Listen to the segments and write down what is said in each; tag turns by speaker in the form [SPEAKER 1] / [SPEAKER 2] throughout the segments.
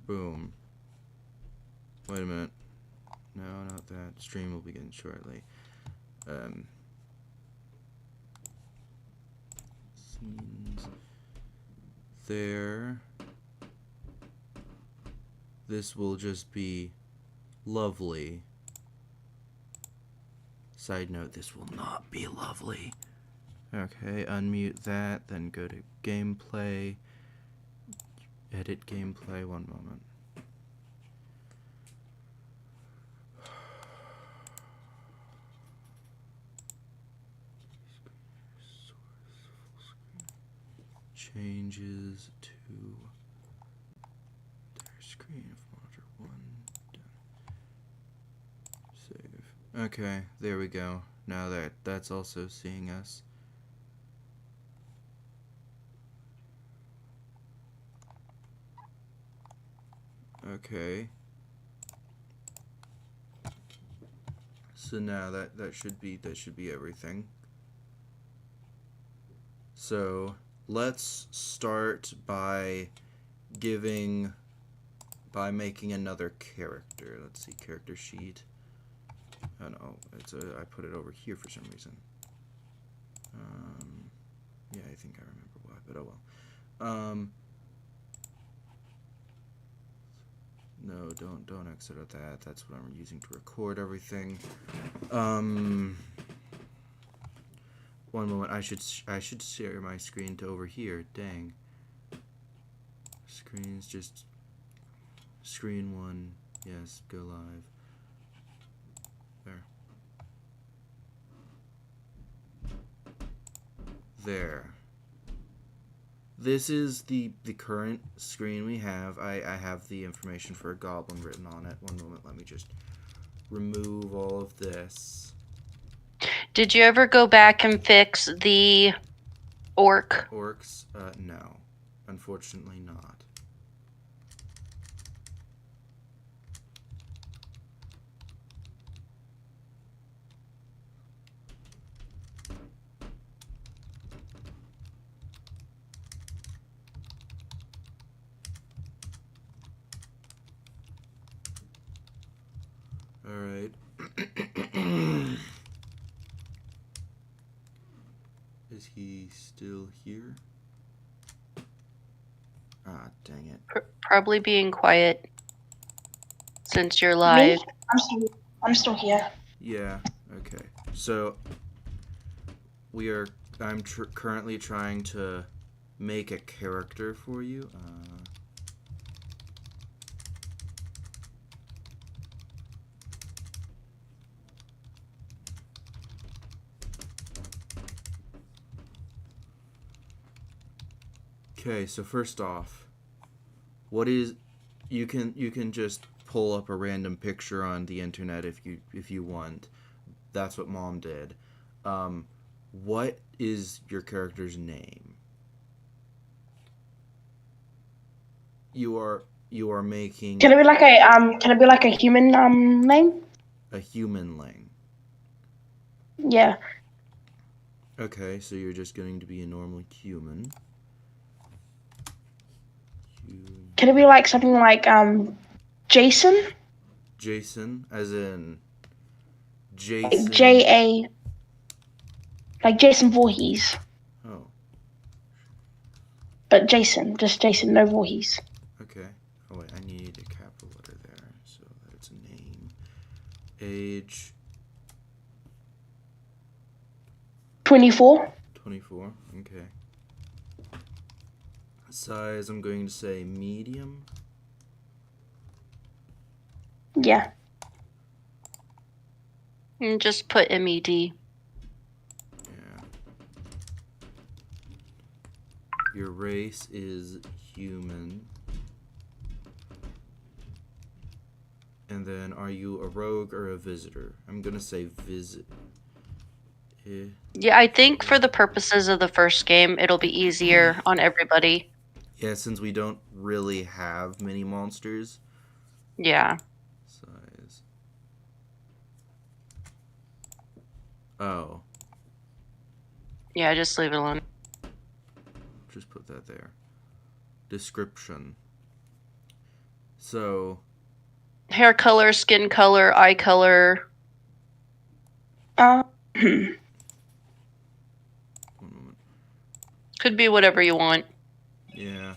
[SPEAKER 1] Boom. Wait a minute. No, not that. Stream will begin shortly. Scenes. There. This will just be lovely. Side note, this will not be lovely. Okay, unmute that, then go to gameplay. Edit gameplay, one moment. Changes to their screen of monitor 1. Done. Save. Okay, there we go. Now that's also seeing us. Okay. So now that should be everything. So let's start by making another character. Let's see, character sheet. Oh no, I put it over here for some reason. Yeah, I think I remember why, but oh well. No, don't exit out that. That's what I'm using to record everything. One moment. I should share my screen to over here. Dang. Screens just screen 1. Yes, go live. There. This is the current screen we have. I have the information for a goblin written on it. One moment, let me just remove all of this.
[SPEAKER 2] Did you ever go back and fix the orc?
[SPEAKER 1] Orcs? No. Unfortunately not. Alright. Is he still here? Ah, dang it.
[SPEAKER 2] Probably being quiet since you're live.
[SPEAKER 3] Me? I'm still here.
[SPEAKER 1] Yeah, okay. So, I'm currently trying to make a character for you. Okay, so first off, you can just pull up a random picture on the internet if you want. That's what Mom did. What is your character's name? You are making
[SPEAKER 3] Can it be like a human name?
[SPEAKER 1] a humanling.
[SPEAKER 3] Yeah.
[SPEAKER 1] Okay, so you're just going to be a normal human.
[SPEAKER 3] Can it be like something like Jason?
[SPEAKER 1] Jason, as in Jason.
[SPEAKER 3] J-A. Like Jason Voorhees.
[SPEAKER 1] Oh.
[SPEAKER 3] But Jason, just Jason, no Voorhees.
[SPEAKER 1] Okay. Oh wait, I need a capital letter there so that it's a name. Age.
[SPEAKER 3] 24.
[SPEAKER 1] 24. Okay. Size, I'm going to say medium.
[SPEAKER 3] Yeah.
[SPEAKER 2] And just put MED.
[SPEAKER 1] Yeah. Your race is human. And then, are you a rogue or a visitor? I'm gonna say visit.
[SPEAKER 2] Yeah, I think for the purposes of the first game, it'll be easier on everybody.
[SPEAKER 1] Yeah, since we don't really have many monsters.
[SPEAKER 2] Yeah.
[SPEAKER 1] Size. Oh.
[SPEAKER 2] Yeah, just leave it alone.
[SPEAKER 1] Just put that there. Description. So
[SPEAKER 2] Hair color, skin color, eye color.
[SPEAKER 3] Hmm.
[SPEAKER 1] one moment.
[SPEAKER 2] Could be whatever you want.
[SPEAKER 1] Yeah.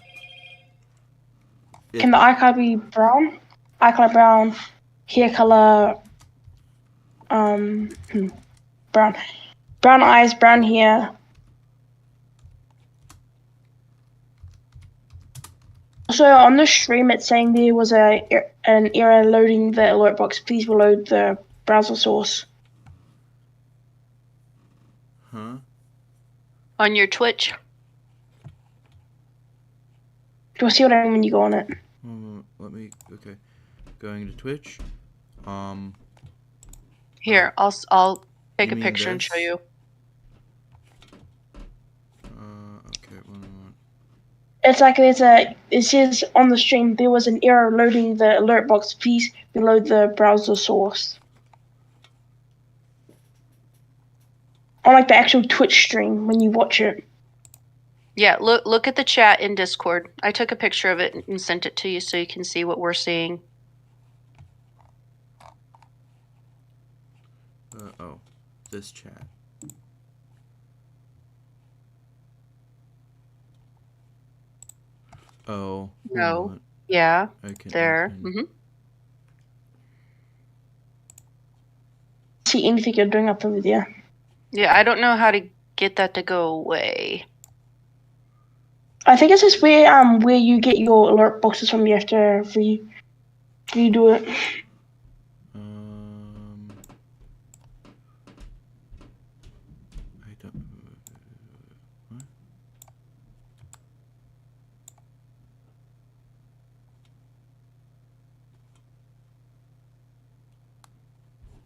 [SPEAKER 3] Can the eye color be brown? Eye color brown. Hair color. Brown. Brown eyes, brown hair. Also, on the stream, it's saying there was an error loading the alert box. Please reload the browser source.
[SPEAKER 1] Huh?
[SPEAKER 2] On your Twitch.
[SPEAKER 3] You'll see what I mean when you go on it.
[SPEAKER 1] Let me. Okay. Going to Twitch.
[SPEAKER 2] Here, I'll take
[SPEAKER 1] You
[SPEAKER 2] a
[SPEAKER 1] mean
[SPEAKER 2] picture and
[SPEAKER 1] this?
[SPEAKER 2] show you.
[SPEAKER 1] Okay. One moment.
[SPEAKER 3] It's like it says on the stream there was an error loading the alert box. Please reload the browser source. On like the actual Twitch stream when you watch it.
[SPEAKER 2] Yeah, look at the chat in Discord. I took a picture of it and sent it to you so you can see what we're seeing.
[SPEAKER 1] Oh, this chat. Oh.
[SPEAKER 2] No. Yeah.
[SPEAKER 1] I can.
[SPEAKER 2] There.
[SPEAKER 3] See anything you're doing up over there.
[SPEAKER 2] Yeah, I don't know how to get that to go away.
[SPEAKER 3] I think it's just where you get your alert boxes from. You have to redo it.
[SPEAKER 1] I don't. What?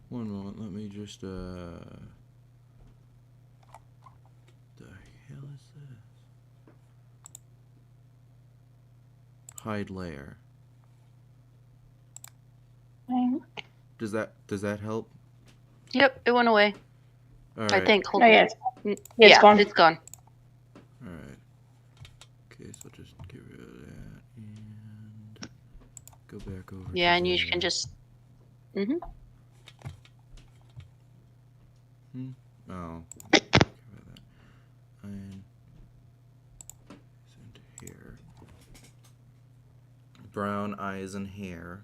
[SPEAKER 1] One moment. Let me just. The hell is this? Hide layer. Does that help?
[SPEAKER 2] Yep, it went away.
[SPEAKER 1] All right.
[SPEAKER 2] I think. Hold
[SPEAKER 3] Oh,
[SPEAKER 2] on.
[SPEAKER 3] yeah.
[SPEAKER 2] Yeah,
[SPEAKER 3] It's gone.
[SPEAKER 2] It's gone.
[SPEAKER 1] All right. Okay, so just get rid of that and go back over.
[SPEAKER 2] Yeah,
[SPEAKER 1] to
[SPEAKER 2] and you
[SPEAKER 1] there.
[SPEAKER 2] can just.
[SPEAKER 1] Oh. Okay, about that. And into here. Brown eyes and hair.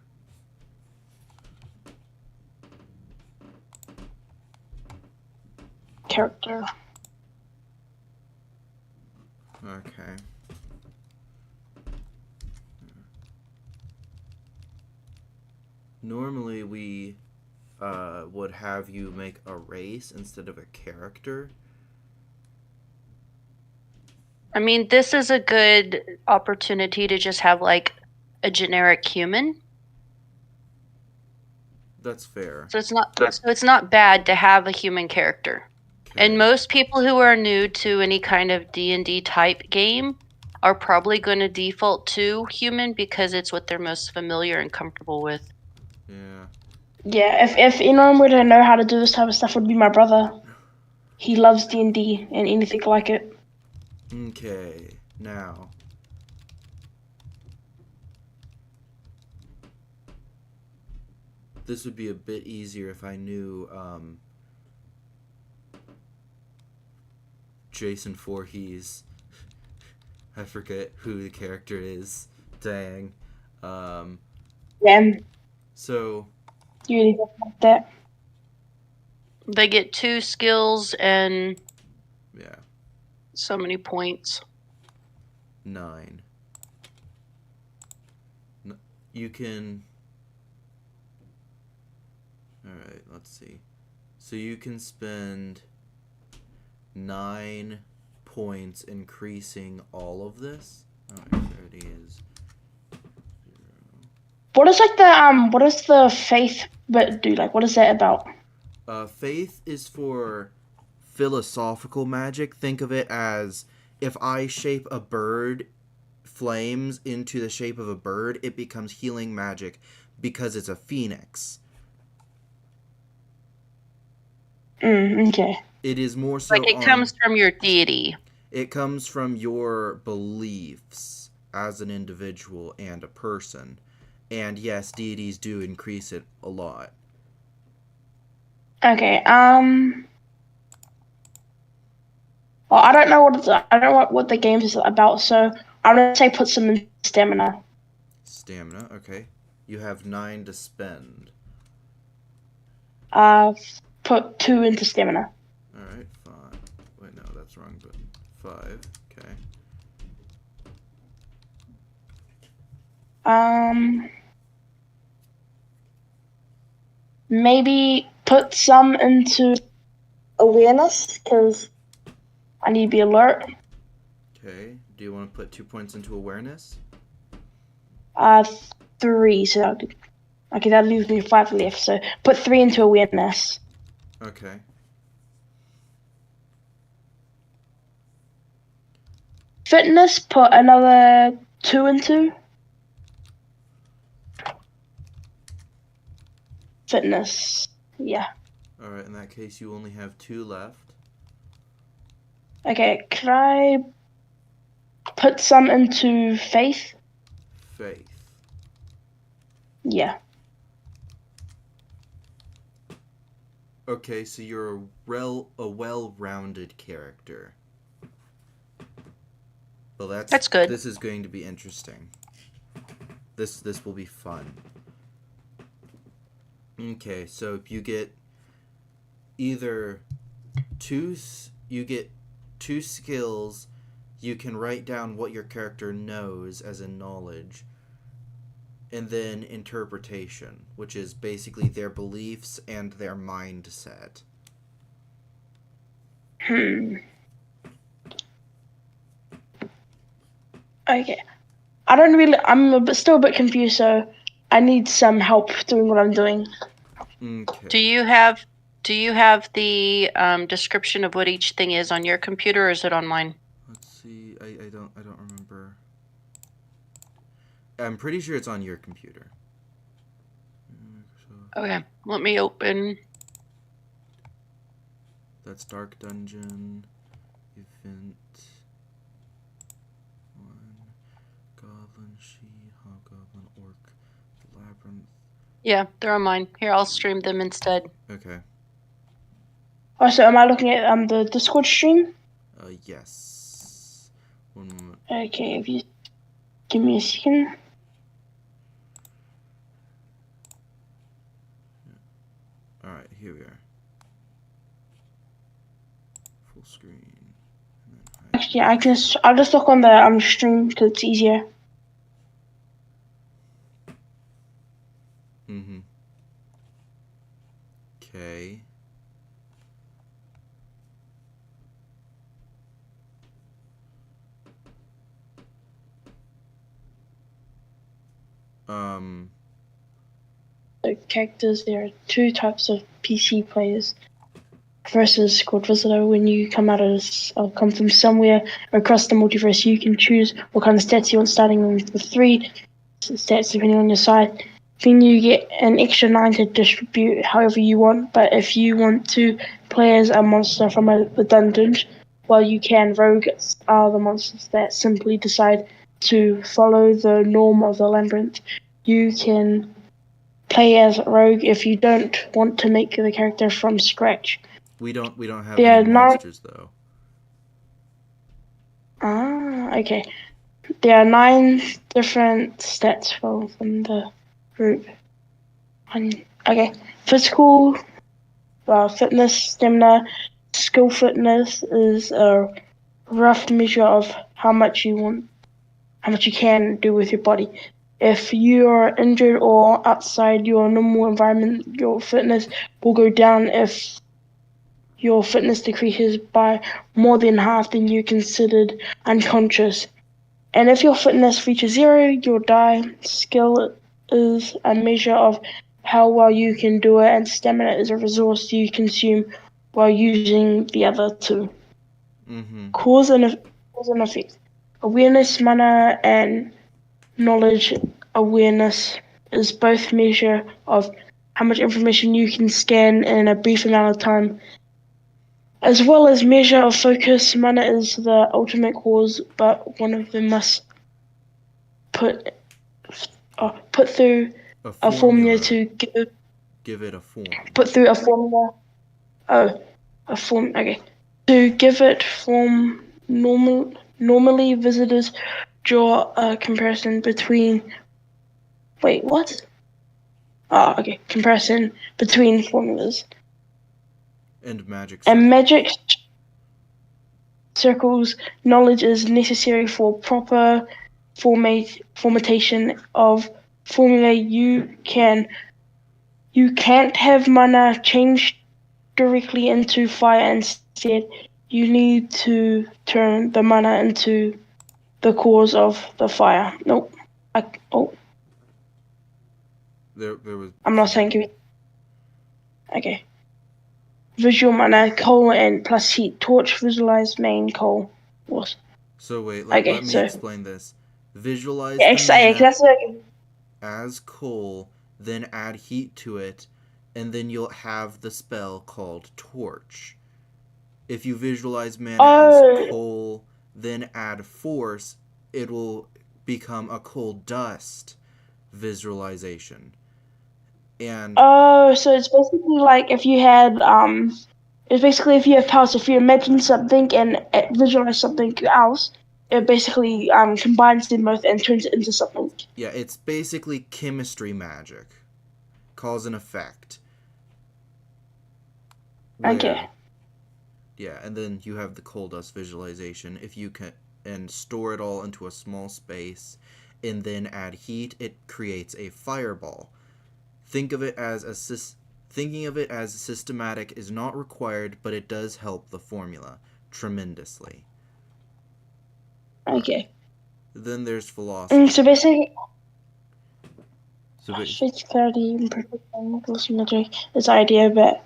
[SPEAKER 3] Character.
[SPEAKER 1] Okay. Normally we would have you make a race instead of a character.
[SPEAKER 2] I mean, this is a good opportunity to just have like a generic human.
[SPEAKER 1] That's fair.
[SPEAKER 2] So it's not bad to have a human character.
[SPEAKER 1] Okay.
[SPEAKER 2] And most people who are new to any kind of D&D type game are probably going to default to human because it's what they're most familiar and comfortable with.
[SPEAKER 1] Yeah.
[SPEAKER 3] Yeah, if anyone were to know how to do this type of stuff, it would be my brother. He loves D&D and anything like it.
[SPEAKER 1] Okay. Now. This would be a bit easier if I knew Jason Voorhees. I forget who the character is. Dang.
[SPEAKER 3] Yeah,
[SPEAKER 1] So.
[SPEAKER 3] you really don't like that.
[SPEAKER 2] They get 2 skills and
[SPEAKER 1] Yeah.
[SPEAKER 2] so many points.
[SPEAKER 1] 9. You can. Alright, let's see. So you can spend 9 points increasing all of this. Alright, there it is. 0.
[SPEAKER 3] What is the faith bit do? Like, what is that about?
[SPEAKER 1] Faith is for philosophical magic. Think of it as if I shape a bird flames into the shape of a bird, it becomes healing magic because it's a phoenix.
[SPEAKER 3] Okay.
[SPEAKER 1] It is more so
[SPEAKER 2] Like it comes from your deity.
[SPEAKER 1] It comes from your beliefs as an individual and a person. And yes, deities do increase it a lot.
[SPEAKER 3] Okay. Well, I don't know what the game is about, so I'm gonna say put some in stamina.
[SPEAKER 1] Stamina, okay. You have 9 to spend.
[SPEAKER 3] Put 2 into stamina.
[SPEAKER 1] Alright, 5. Wait, no, that's wrong, but 5. Okay.
[SPEAKER 3] Maybe put some into awareness, because I need to be alert.
[SPEAKER 1] Okay. Do you want to put 2 points into awareness?
[SPEAKER 3] 3, so that leaves me 5 left, so put 3 into awareness.
[SPEAKER 1] Okay.
[SPEAKER 3] Fitness, put another 2 into. Fitness, yeah.
[SPEAKER 1] Alright, in that case, you only have 2 left.
[SPEAKER 3] Okay, can I put some into faith?
[SPEAKER 1] Faith.
[SPEAKER 3] Yeah.
[SPEAKER 1] Okay, so you're a well-rounded character. Well,
[SPEAKER 2] That's good.
[SPEAKER 1] This is going to be interesting. This will be fun. Okay, so you get either two skills. You can write down what your character knows as in knowledge, and then interpretation, which is basically their beliefs and their mindset.
[SPEAKER 3] Okay. I'm still a bit confused, so I need some help doing what I'm doing.
[SPEAKER 1] Okay.
[SPEAKER 2] Do you have the description of what each thing is on your computer, or is it on mine?
[SPEAKER 1] Let's see. I don't remember. I'm pretty sure it's on your computer.
[SPEAKER 2] Okay, let me open.
[SPEAKER 1] That's Dark Dungeon. Event 1. Goblin, Hobgoblin, Orc, Labyrinth.
[SPEAKER 2] Yeah, they're on mine. Here, I'll stream them instead.
[SPEAKER 1] Okay.
[SPEAKER 3] Oh, so am I looking at the Discord stream?
[SPEAKER 1] Yes. One moment.
[SPEAKER 3] Okay, if you give me a second.
[SPEAKER 1] Alright, here we are. Full screen.
[SPEAKER 3] Actually, I'll just look on the stream because it's easier.
[SPEAKER 1] Mm-hmm. Okay.
[SPEAKER 3] The characters, there are 2 types of PC players. First is Squad Visitor. When you come come from somewhere across the multiverse, you can choose what kind of stats you want, starting with 3 stats depending on your side. Then you get an extra 9 to distribute however you want, but if you want to play as a monster from the dungeon, well, you can. Rogues are the monsters that simply decide to follow the norm of the labyrinth. You can play as rogue if you don't want to make the character from scratch.
[SPEAKER 1] We don't have
[SPEAKER 3] There
[SPEAKER 1] any
[SPEAKER 3] are 9.
[SPEAKER 1] monsters though.
[SPEAKER 3] Okay. There are 9 different stats from the group. Okay. Physical, fitness, stamina, skill fitness is a rough measure of how much you can do with your body. If you are injured or outside your normal environment, your fitness will go down. If your fitness decreases by more than half, then you're considered unconscious. And if your fitness reaches 0, you'll die. Skill is a measure of how well you can do it, and stamina is a resource you consume while using the other 2.
[SPEAKER 1] Mm-hmm.
[SPEAKER 3] Cause and effect. Awareness, mana, and knowledge. Awareness is both measure of how much information you can scan in a brief amount of time, as well as measure of focus. Mana is the ultimate cause, but one of them must put put through a formula to
[SPEAKER 1] give it a form.
[SPEAKER 3] Put through a formula. Oh, a form. Okay. To give it form, normally visitors draw a comparison between. Wait, what? Okay. Comparison between formulas.
[SPEAKER 1] And magic.
[SPEAKER 3] And magic circles knowledge is necessary for proper formatation of formula. You can't have mana changed directly into fire. Instead, you need to turn the mana into the cause of the fire. Nope.
[SPEAKER 1] There was.
[SPEAKER 3] I'm not saying. Okay. Visual mana, coal, and plus heat. Torch, visualize, main, coal. What?
[SPEAKER 1] So wait, let me explain this. Visualize the mana as coal, then add heat to it, and then you'll have the spell called Torch. If you visualize mana as coal, then add force, it will become a coal dust visualization. And
[SPEAKER 3] so it's basically like if you had it's basically if you have powers, if you imagine something and visualize something else, it basically combines them both and turns it into something.
[SPEAKER 1] Yeah, it's basically chemistry magic. Cause and effect.
[SPEAKER 3] Okay.
[SPEAKER 1] Yeah, and then you have the coal dust visualization. If you can and store it all into a small space and then add heat, it creates a fireball. Thinking of it as systematic is not required, but it does help the formula tremendously.
[SPEAKER 3] Okay.
[SPEAKER 1] Then there's philosophy.
[SPEAKER 3] So basically, clarity and perfect magic is the idea that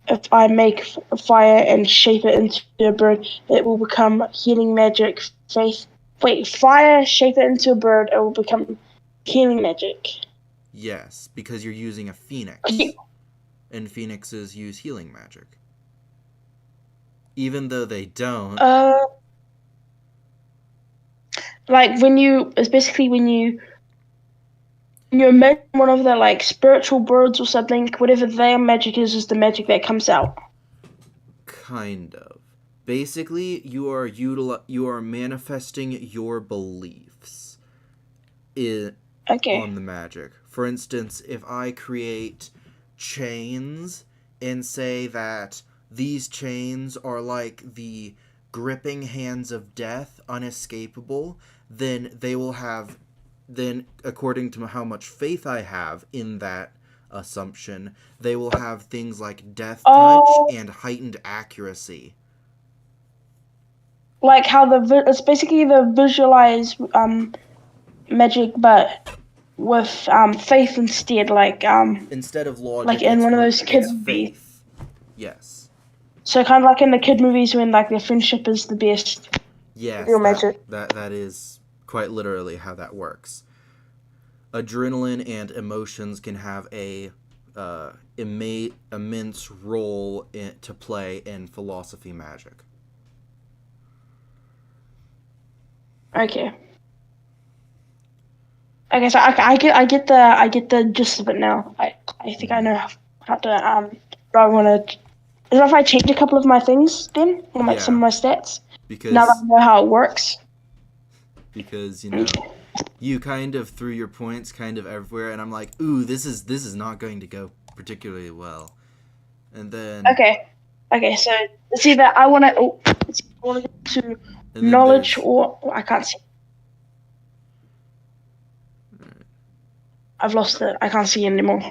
[SPEAKER 3] if I make a fire and shape it into a bird, it will become healing magic. Fire, shape it into a bird, it will become healing magic.
[SPEAKER 1] Yes, because you're using a phoenix. And phoenixes use healing magic. Even though they don't.
[SPEAKER 3] Like when you imagine one of the like spiritual birds or something, whatever their magic is the magic that comes out.
[SPEAKER 1] Kind of. Basically, you are manifesting your beliefs on the magic. For instance, if I create chains and say that these chains are like the gripping hands of death, unescapable, then they will have, then according to how much faith I have in that assumption, they will have things like death touch and heightened accuracy.
[SPEAKER 3] Like how it's basically the visualize magic, but with faith instead, like
[SPEAKER 1] instead of logic,
[SPEAKER 3] like in one of those kid movies.
[SPEAKER 1] Yes.
[SPEAKER 3] So kind of like in the kid movies when like their friendship is the best.
[SPEAKER 1] Yes,
[SPEAKER 3] real magic.
[SPEAKER 1] That is quite literally how that works. Adrenaline and emotions can have a immense role to play in philosophy magic.
[SPEAKER 3] Okay. Okay, so I get the gist of it now. I think I know how to But I want to. Is it if I change a couple of my things then, or like some of my stats?
[SPEAKER 1] Because
[SPEAKER 3] now that I know how it works.
[SPEAKER 1] Because you kind of threw your points kind of everywhere, and I'm like, ooh, this is not going to go particularly well. And then
[SPEAKER 3] okay, so it's either I want to go to knowledge or I can't see. I've lost it. I can't see it anymore.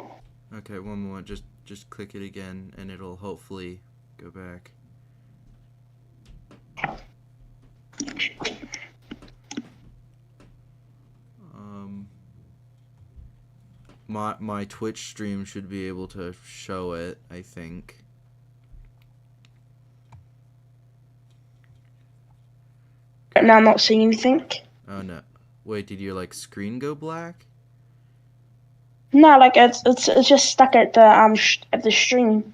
[SPEAKER 1] Okay, one more. Just click it again, and it'll hopefully go back. My Twitch stream should be able to show it, I think.
[SPEAKER 3] Now I'm not seeing anything.
[SPEAKER 1] Oh no! Wait, did your screen go black?
[SPEAKER 3] No, like it's just stuck at the stream.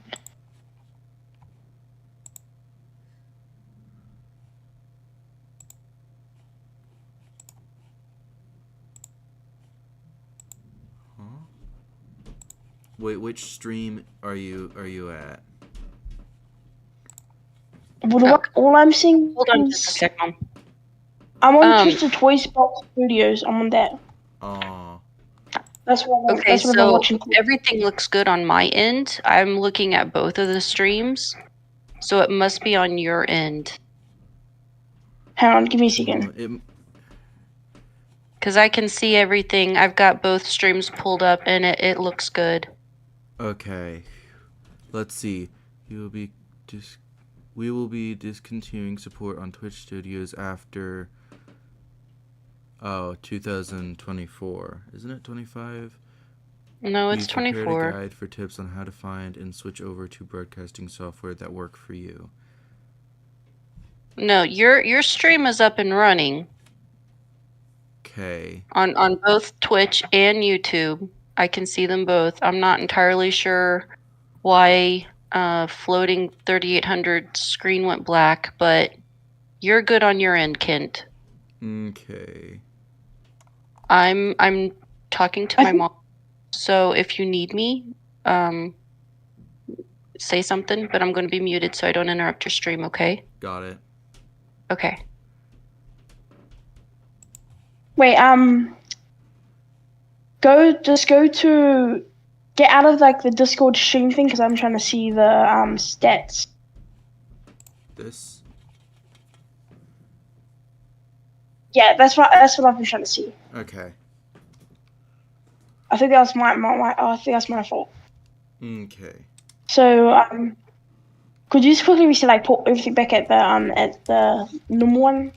[SPEAKER 1] Wait, which stream are you at?
[SPEAKER 3] Well, all I'm seeing
[SPEAKER 2] Hold on
[SPEAKER 3] is
[SPEAKER 2] just a second.
[SPEAKER 3] I'm on
[SPEAKER 2] Um,
[SPEAKER 3] Twisted Toys Box Studios. I'm on that.
[SPEAKER 1] Oh,
[SPEAKER 3] That's what
[SPEAKER 2] Okay,
[SPEAKER 3] that's what I'm
[SPEAKER 2] so
[SPEAKER 3] watching.
[SPEAKER 2] everything looks good on my end. I'm looking at both of the streams, so it must be on your end.
[SPEAKER 3] Hang on, give me a second.
[SPEAKER 2] Because I can see everything. I've got both streams pulled up, and it looks good.
[SPEAKER 1] okay. Let's see. We will be discontinuing support on Twitch Studios after 2024. Isn't it 25?
[SPEAKER 2] No, it's
[SPEAKER 1] We've prepared
[SPEAKER 2] 24.
[SPEAKER 1] a guide for tips on how to find and switch over to broadcasting software that work for you.
[SPEAKER 2] No, your stream is up and running
[SPEAKER 1] Okay.
[SPEAKER 2] on both Twitch and YouTube. I can see them both. I'm not entirely sure why floating 3800 screen went black, but you're good on your end, Kent.
[SPEAKER 1] Okay.
[SPEAKER 2] I'm talking to my mom, so if you need me, say something, but I'm going to be muted so I don't interrupt your stream, okay?
[SPEAKER 1] Got it.
[SPEAKER 2] Okay.
[SPEAKER 3] Wait, go to get out of like the Discord stream thing because I'm trying to see the stats.
[SPEAKER 1] This?
[SPEAKER 3] Yeah, that's what I've been trying to see.
[SPEAKER 1] Okay.
[SPEAKER 3] I think that was I think that's my fault.
[SPEAKER 1] Okay.
[SPEAKER 3] So could you just quickly put everything back at the normal one?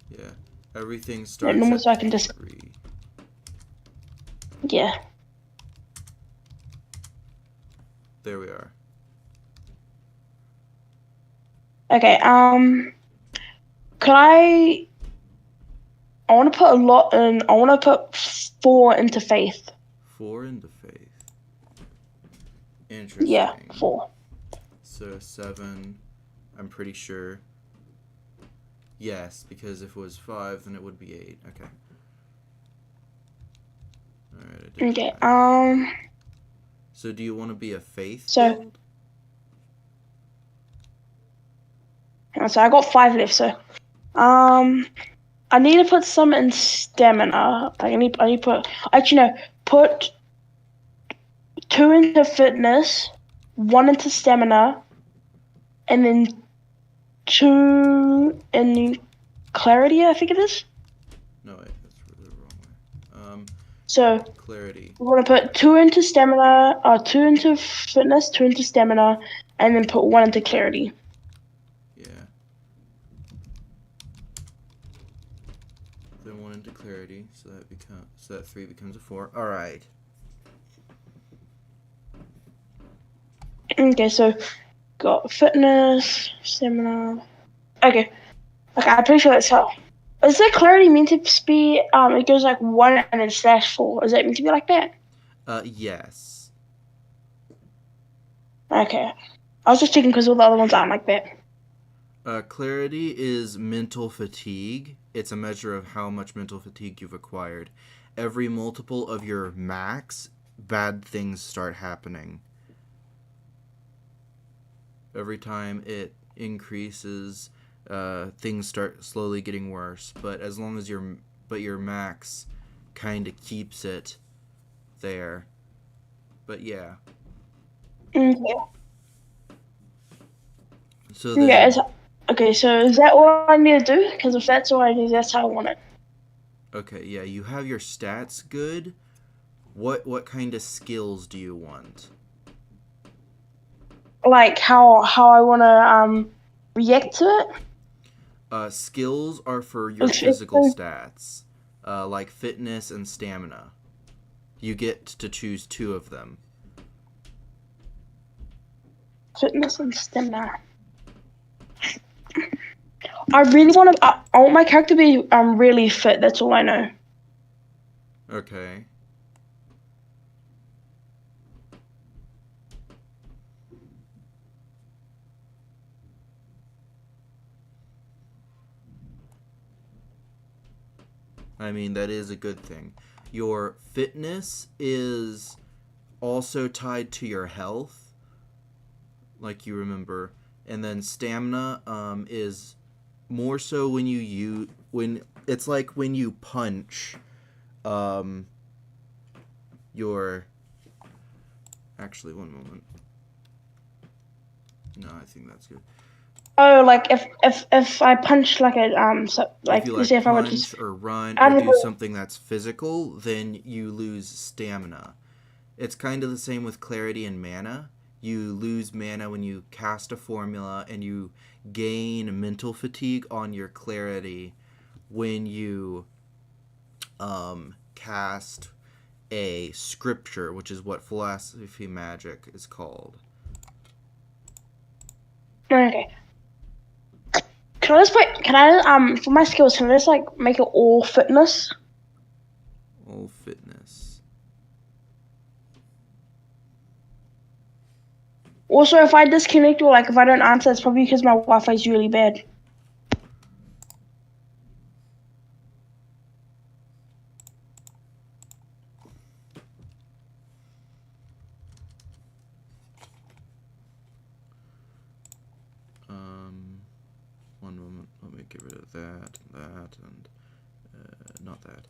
[SPEAKER 1] Yeah. Everything starts
[SPEAKER 3] normal
[SPEAKER 1] at
[SPEAKER 3] so I can just
[SPEAKER 1] 3.
[SPEAKER 3] yeah.
[SPEAKER 1] There we are.
[SPEAKER 3] Okay. Could I want to put a lot in. I want to put 4 into faith.
[SPEAKER 1] 4 into faith. Interesting.
[SPEAKER 3] Yeah, 4.
[SPEAKER 1] So 7, I'm pretty sure. Yes, because if it was 5, then it would be 8. Okay. Alright, I did
[SPEAKER 3] Okay.
[SPEAKER 1] that. So do you want to be a faith build?
[SPEAKER 3] So I got 5 left. So, I need to put some in stamina. I need to put. Actually, no. Put 2 into fitness, 1 into stamina, and then 2 in clarity. I think it is.
[SPEAKER 1] No, wait, that's the wrong way.
[SPEAKER 3] So
[SPEAKER 1] Clarity.
[SPEAKER 3] we're gonna put 2 into stamina, 2 into fitness, 2 into stamina, and then put 1 into clarity.
[SPEAKER 1] Yeah. Then 1 into clarity, so that 3 becomes a 4. All right.
[SPEAKER 3] Okay, so got fitness, stamina. Okay, I'm pretty sure that's how. Is the clarity meant to be? It goes like 1 and then /4. Is that meant to be like that?
[SPEAKER 1] Yes.
[SPEAKER 3] Okay, I was just checking because all the other ones aren't like that.
[SPEAKER 1] Clarity is mental fatigue. It's a measure of how much mental fatigue you've acquired. Every multiple of your max, bad things start happening. Every time it increases, things start slowly getting worse. But as long as your max kind of keeps it there. But yeah.
[SPEAKER 3] Okay.
[SPEAKER 1] So then,
[SPEAKER 3] yeah. Okay, so is that what I need to do? Because if that's what I need, that's how I want it.
[SPEAKER 1] Okay, yeah, you have your stats good. What kind of skills do you want?
[SPEAKER 3] Like how I want to react to it.
[SPEAKER 1] Skills are for your physical stats, like fitness and stamina. You get to choose 2 of them.
[SPEAKER 3] Fitness and stamina. I really want to. I want my character to be really fit. That's all I know.
[SPEAKER 1] Okay. I mean, that is a good thing. Your fitness is also tied to your health, like you remember. And then stamina is more so when it's like when you punch your... Actually, one moment. No, I think that's good.
[SPEAKER 3] Oh, like if I punch like a
[SPEAKER 1] If you
[SPEAKER 3] say if I were to
[SPEAKER 1] punch or run or do something that's physical, then you lose stamina. It's kind of the same with clarity and mana. You lose mana when you cast a formula, and you gain mental fatigue on your clarity when you cast a scripture, which is what philosophy magic is called.
[SPEAKER 3] Okay. Can I just for my skills, can I just like make it all fitness?
[SPEAKER 1] All fitness.
[SPEAKER 3] Also, if I disconnect or like if I don't answer, it's probably because my Wi-Fi is really bad.
[SPEAKER 1] One moment. Let me get rid of that, and not that.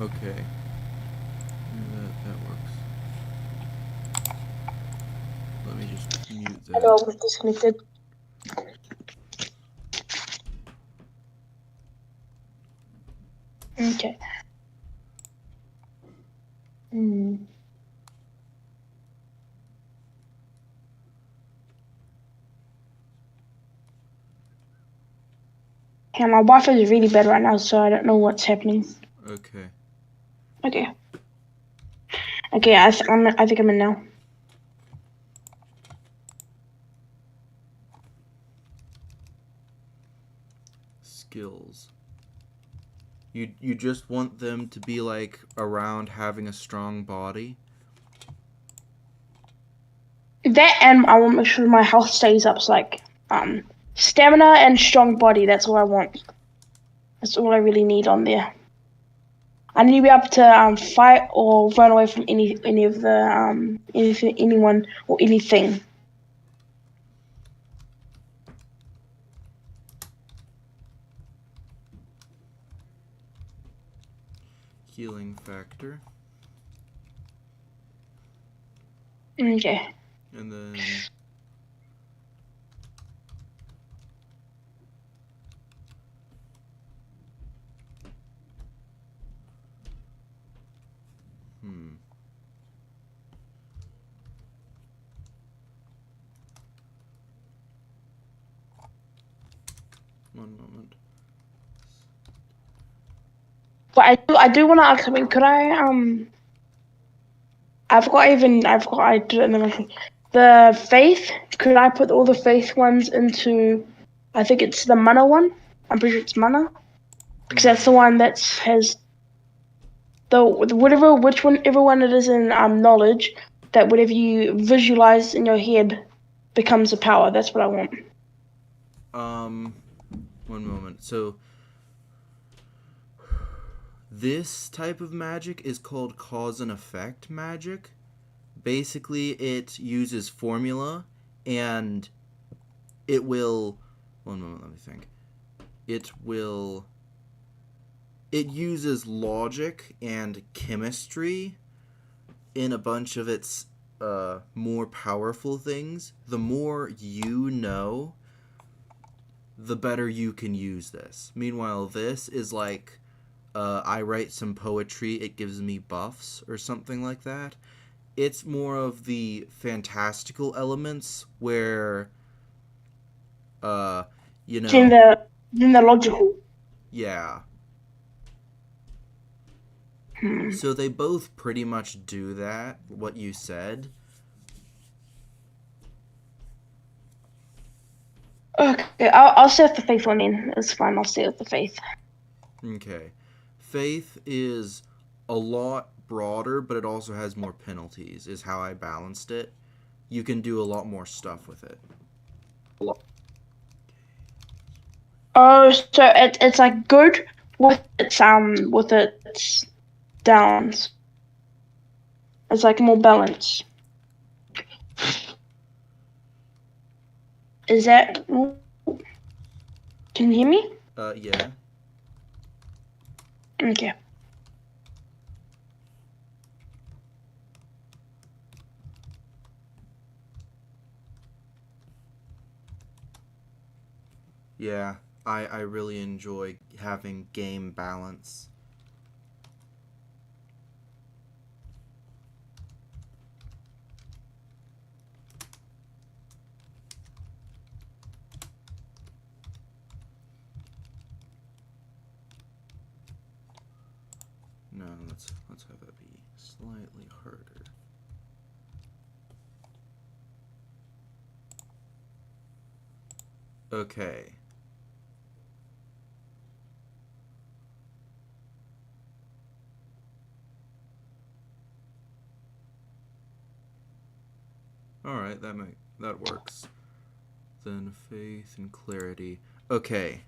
[SPEAKER 1] Okay. That works. Let me just mute that.
[SPEAKER 3] I know I was disconnected. Okay. Yeah, my Wi-Fi is really bad right now, so I don't know what's happening.
[SPEAKER 1] Okay.
[SPEAKER 3] Okay. Okay, I think I'm in now.
[SPEAKER 1] Skills. You just want them to be like around having a strong body.
[SPEAKER 3] That, and I want to make sure my health stays up. So like stamina and strong body. That's all I want. That's all I really need on there. I need to be able to fight or run away from any of the anyone or anything.
[SPEAKER 1] Healing factor.
[SPEAKER 3] Okay.
[SPEAKER 1] And then one moment.
[SPEAKER 3] But I do want to ask something. Could I I did it in the wrong. The faith. Could I put all the faith ones into? I think it's the mana one. I'm pretty sure it's mana because that's the one that has the whichever one it is in knowledge. That whatever you visualize in your head becomes a power. That's what I want.
[SPEAKER 1] One moment. So this type of magic is called cause and effect magic. Basically, it uses formula, and it will... One moment, let me think. It uses logic and chemistry in a bunch of its more powerful things. The more you know, the better you can use this. Meanwhile, this is like... I write some poetry, it gives me buffs or something like that. It's more of the fantastical elements where, you know...
[SPEAKER 3] In the logical.
[SPEAKER 1] Yeah. So they both pretty much do that, what you said.
[SPEAKER 3] Okay, I'll stay with the faith one then. It's fine. I'll stay with the faith.
[SPEAKER 1] Okay. Faith is a lot broader, but it also has more penalties, is how I balanced it. You can do a lot more stuff with it.
[SPEAKER 3] Oh, so it's like good with its downs. It's like more balanced. Is that? Can you hear me?
[SPEAKER 1] Yeah.
[SPEAKER 3] Okay.
[SPEAKER 1] Yeah. I really enjoy having game balance. No, let's have that be slightly harder. Okay. All right, that works. Then faith and clarity. Okay.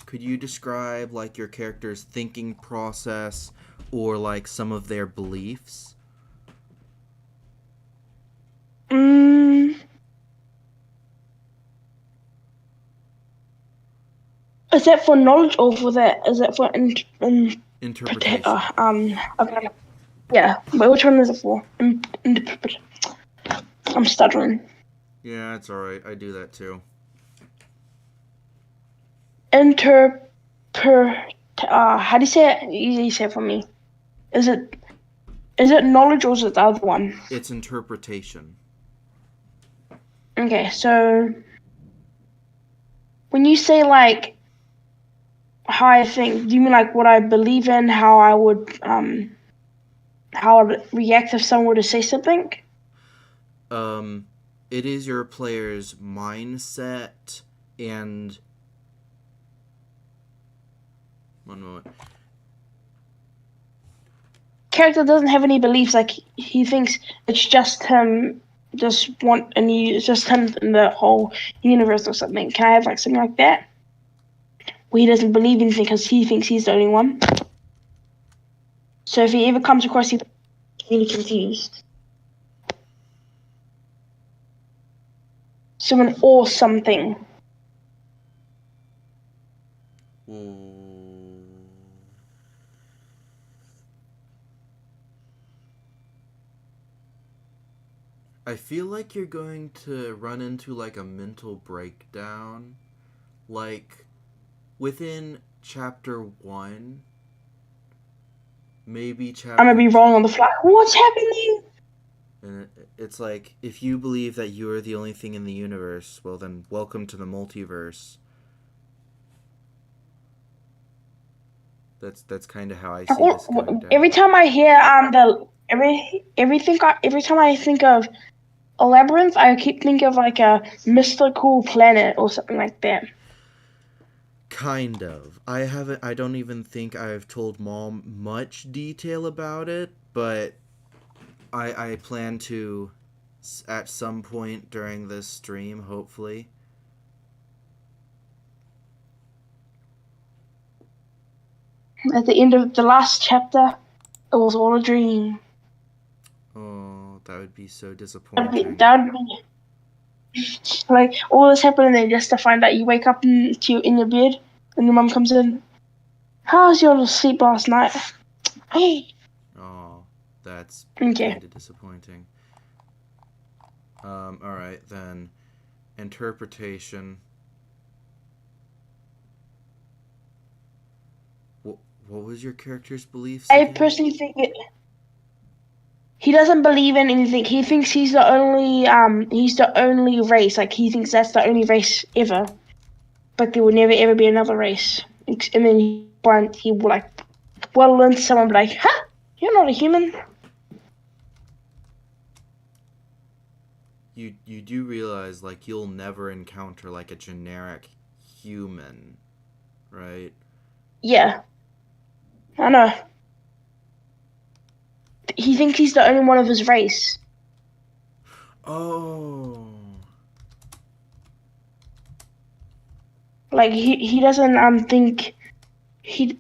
[SPEAKER 1] Could you describe like your character's thinking process or like some of their beliefs?
[SPEAKER 3] Is that for knowledge or for that? Is that for
[SPEAKER 1] Interpretation.
[SPEAKER 3] Okay. Yeah. But which one is it for? I'm stuttering.
[SPEAKER 1] Yeah, it's alright. I do that too.
[SPEAKER 3] How do you say it? You say it for me. Is it knowledge or is it the other one?
[SPEAKER 1] It's interpretation.
[SPEAKER 3] Okay, so when you say like how I think, do you mean like what I believe in, how I would react if someone were to say something?
[SPEAKER 1] It is your player's mindset and one moment.
[SPEAKER 3] Character doesn't have any beliefs. Like he thinks it's just him, it's just him in the whole universe or something. Can I have like something like that, where he doesn't believe anything because he thinks he's the only one? So if he ever comes across, he's really confused. Someone or something.
[SPEAKER 1] I feel like you're going to run into like a mental breakdown. Like within chapter 1, maybe chapter
[SPEAKER 3] I'm gonna be wrong on the fly. What's happening?
[SPEAKER 1] And it's like, if you believe that you are the only thing in the universe, well then, welcome to the multiverse. That's kind of how I see this going down.
[SPEAKER 3] Every time I hear every time I think of a labyrinth, I keep thinking of like a mystical planet or something like that.
[SPEAKER 1] Kind of. I don't even think I've told Mom much detail about it, but I plan to at some point during this stream, hopefully.
[SPEAKER 3] At the end of the last chapter, it was all a dream.
[SPEAKER 1] Oh, that would be so disappointing.
[SPEAKER 3] That would be like all this happened, and then just to find out you wake up in your bed, and your mom comes in. How's your sleep last night? Hey.
[SPEAKER 1] Oh, that's
[SPEAKER 3] Okay.
[SPEAKER 1] kind of disappointing. Alright, then. Interpretation. What was your character's beliefs again?
[SPEAKER 3] I personally think he doesn't believe in anything. He thinks he's the only race. Like he thinks that's the only race ever. But there will never ever be another race. And then he will like waddle into someone and be like, "Huh? You're not a human."
[SPEAKER 1] you do realize, like, you'll never encounter, like, a generic human, right?
[SPEAKER 3] Yeah, I know. He thinks he's the only one of his race.
[SPEAKER 1] Oh.
[SPEAKER 3] Like he doesn't think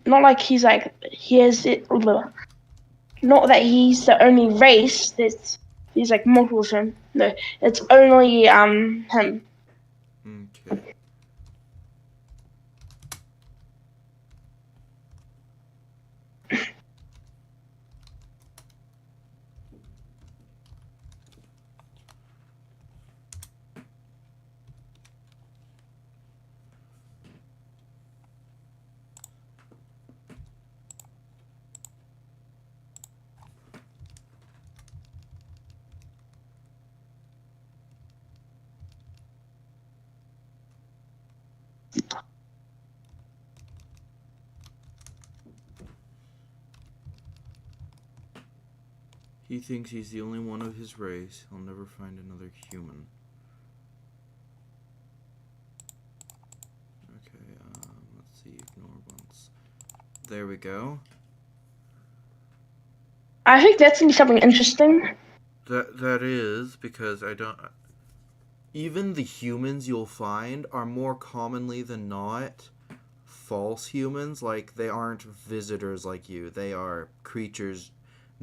[SPEAKER 3] not like he's like he has it. Not that he's the only race. There's like multiple of him. No, it's only him.
[SPEAKER 1] Okay. He thinks he's the only one of his race. He'll never find another human. Okay, let's see. Ignore once. There we go.
[SPEAKER 3] I think that's gonna be something interesting.
[SPEAKER 1] That is, because I don't... Even the humans you'll find are more commonly than not false humans. Like, they aren't visitors like you. They are creatures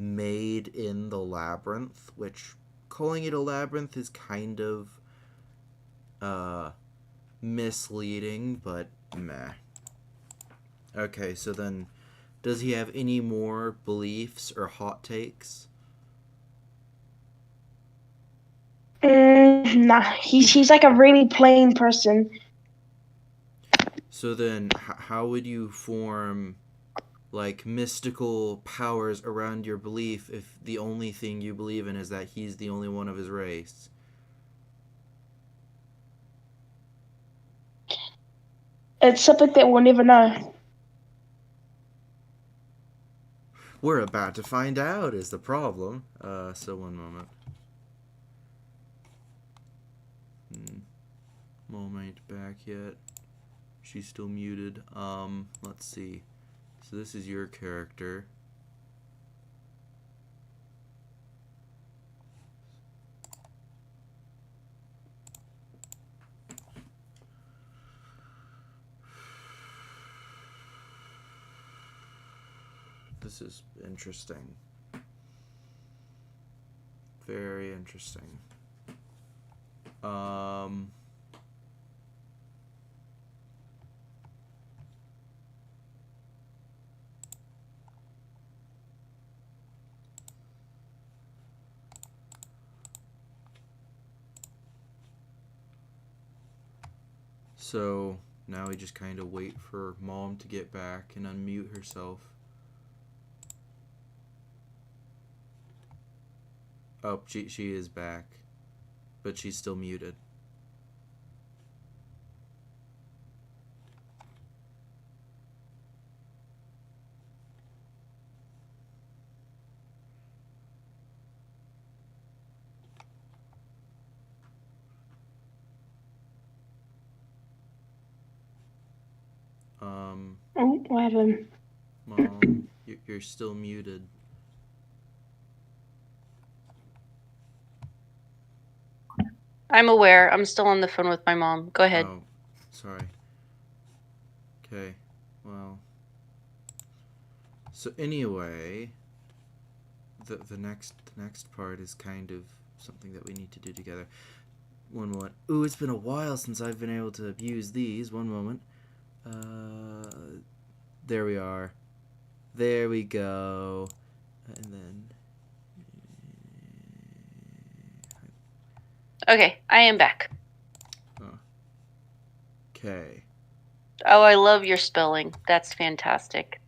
[SPEAKER 1] made in the labyrinth, which calling it a labyrinth is kind of misleading, but meh. Okay, so then does he have any more beliefs or hot takes?
[SPEAKER 3] Nah, he's like a really plain person.
[SPEAKER 1] So then how would you form like mystical powers around your belief if the only thing you believe in is that he's the only one of his race?
[SPEAKER 3] It's something that we'll never know.
[SPEAKER 1] We're about to find out is the problem. So one moment. Mom ain't back yet. She's still muted. Let's see. So this is your character. This is interesting. Very interesting. So now we just kind of wait for Mom to get back and unmute herself. Oh, she is back, but she's still muted.
[SPEAKER 3] Oh, what happened?
[SPEAKER 1] Mom, you're still muted.
[SPEAKER 2] I'm aware. I'm still on the phone with my mom. Go ahead.
[SPEAKER 1] Oh, sorry. Okay, well. So anyway, the next part is kind of something that we need to do together. One moment. Ooh, it's been a while since I've been able to use these. One moment. There we are. There we go. And then...
[SPEAKER 2] Okay, I am back.
[SPEAKER 1] Okay.
[SPEAKER 2] Oh, I love your spelling. That's fantastic.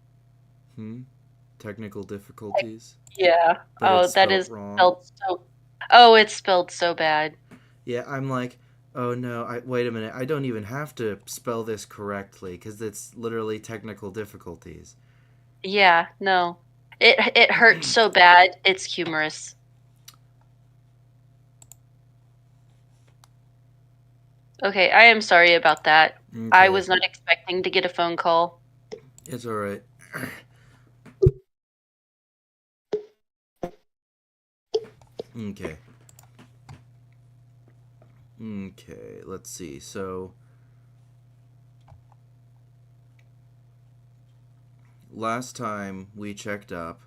[SPEAKER 1] Technical difficulties?
[SPEAKER 2] Yeah.
[SPEAKER 1] But
[SPEAKER 2] that is
[SPEAKER 1] wrong.
[SPEAKER 2] spelled so... Oh, it's spelled so bad.
[SPEAKER 1] Yeah, I'm like, oh no, wait a minute. I don't even have to spell this correctly because it's literally technical difficulties.
[SPEAKER 2] Yeah, no. It hurts so bad, it's humorous. Okay, I am sorry about that. I
[SPEAKER 1] Okay.
[SPEAKER 2] was not expecting to get a phone call.
[SPEAKER 1] It's alright. Okay. Okay, let's see. So, last time we checked up,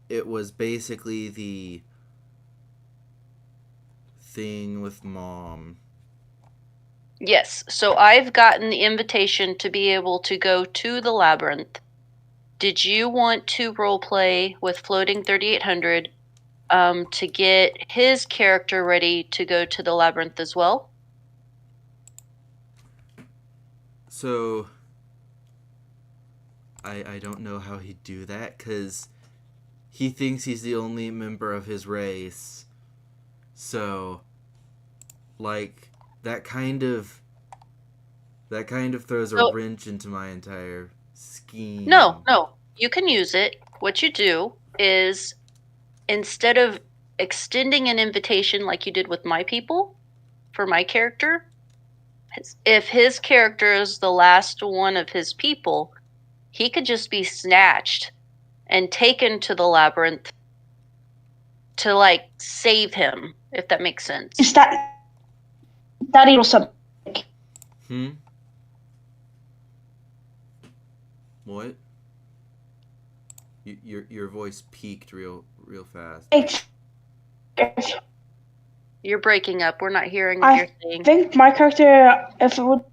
[SPEAKER 1] it was basically the thing with Mom.
[SPEAKER 2] Yes, so I've gotten the invitation to be able to go to the labyrinth. Did you want to roleplay with Floating 3800 to get his character ready to go to the labyrinth as well?
[SPEAKER 1] So, I don't know how he'd do that, because he thinks he's the only member of his race. So, like, that kind of throws a
[SPEAKER 2] So,
[SPEAKER 1] wrench into my entire scheme.
[SPEAKER 2] no, you can use it. What you do is instead of extending an invitation like you did with my people for my character, if his character is the last one of his people, he could just be snatched and taken to the labyrinth to like save him, if that makes sense.
[SPEAKER 3] Is that or something?
[SPEAKER 1] What? Your voice peaked real fast.
[SPEAKER 2] You're breaking up. We're not hearing what you're saying.
[SPEAKER 3] I think my character, if it would.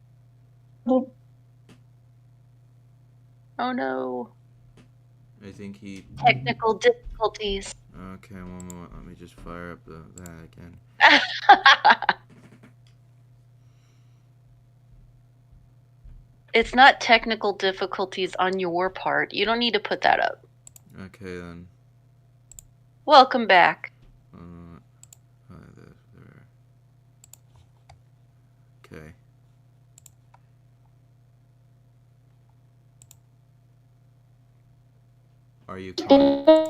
[SPEAKER 2] Oh no.
[SPEAKER 1] I think he.
[SPEAKER 2] Technical difficulties.
[SPEAKER 1] Okay, one moment. Let me just fire up that again.
[SPEAKER 2] It's not technical difficulties on your part. You don't need to put that up.
[SPEAKER 1] Okay then.
[SPEAKER 2] Welcome back.
[SPEAKER 1] There. Okay. Are you calling?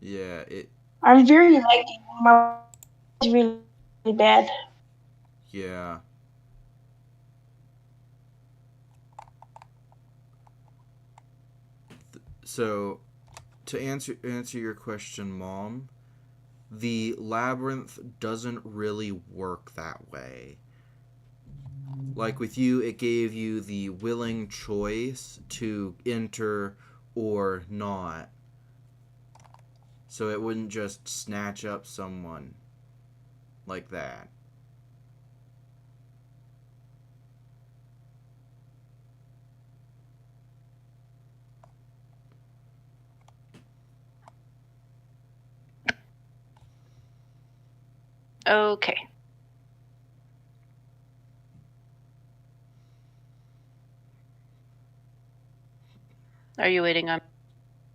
[SPEAKER 1] Yeah, it.
[SPEAKER 3] I'm very lagging. My voice is really bad.
[SPEAKER 1] Yeah. So, to answer your question, Mom, the labyrinth doesn't really work that way. Like with you, it gave you the willing choice to enter or not. So it wouldn't just snatch up someone like that.
[SPEAKER 2] Okay. Are you waiting on?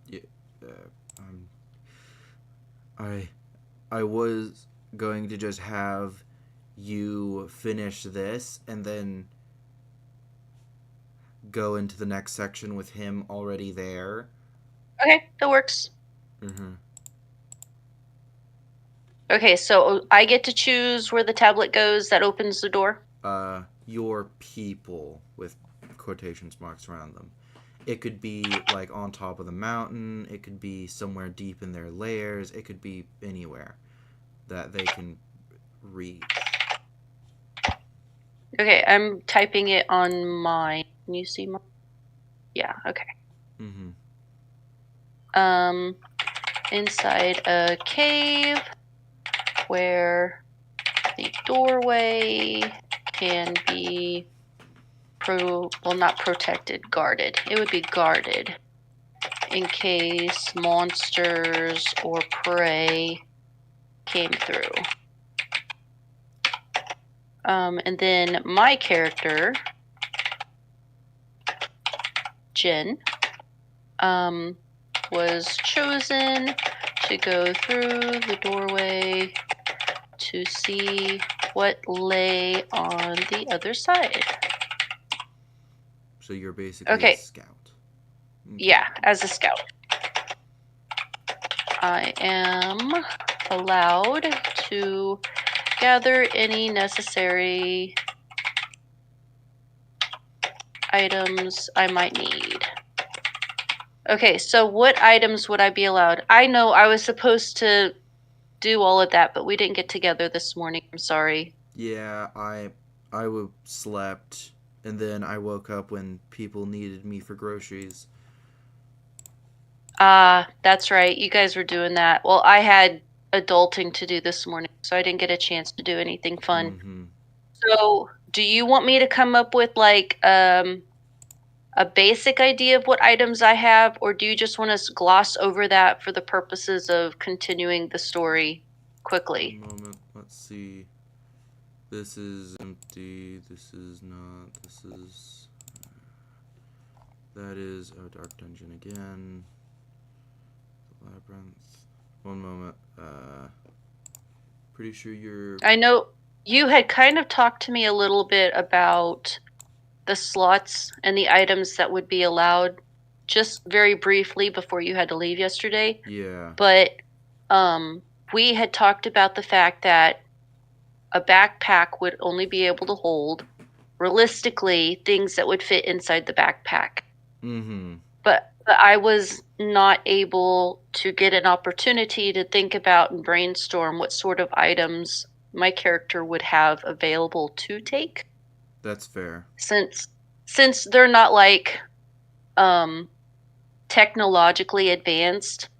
[SPEAKER 1] Yeah. I was going to just have you finish this and then go into the next section with him already there.
[SPEAKER 2] Okay, that works.
[SPEAKER 1] Mm-hmm.
[SPEAKER 2] Okay, so I get to choose where the tablet goes that opens the door?
[SPEAKER 1] Your people, with quotations marks around them. It could be like on top of the mountain, it could be somewhere deep in their lairs, it could be anywhere that they can reach.
[SPEAKER 2] Okay, I'm typing it on mine. Can you see mine? Yeah, okay.
[SPEAKER 1] Mm-hmm.
[SPEAKER 2] Inside a cave where the doorway can be not protected, guarded. It would be guarded in case monsters or prey came through. And then my character, Jen, was chosen to go through the doorway to see what lay on the other side.
[SPEAKER 1] So you're basically a scout. Okay.
[SPEAKER 2] Yeah, as a scout. I am allowed to gather any necessary items I might need. Okay, so what items would I be allowed? I know I was supposed to do all of that, but we didn't get together this morning. I'm sorry.
[SPEAKER 1] Yeah, I slept, and then I woke up when people needed me for groceries.
[SPEAKER 2] That's right. You guys were doing that. Well, I had adulting to do this morning, so I didn't get a chance to do anything fun.
[SPEAKER 1] Mm-hmm.
[SPEAKER 2] So, do you want me to come up with like a basic idea of what items I have, or do you just want to gloss over that for the purposes of continuing the story quickly?
[SPEAKER 1] One moment. Let's see. This is empty. This is not. This is. That is. Oh, dark dungeon again. The labyrinth. One moment. Pretty sure you're.
[SPEAKER 2] I know you had kind of talked to me a little bit about the slots and the items that would be allowed just very briefly before you had to leave yesterday.
[SPEAKER 1] Yeah.
[SPEAKER 2] But we had talked about the fact that a backpack would only be able to hold, realistically, things that would fit inside the backpack.
[SPEAKER 1] Mm-hmm.
[SPEAKER 2] But I was not able to get an opportunity to think about and brainstorm what sort of items my character would have available to take.
[SPEAKER 1] That's fair.
[SPEAKER 2] Since they're not like technologically advanced,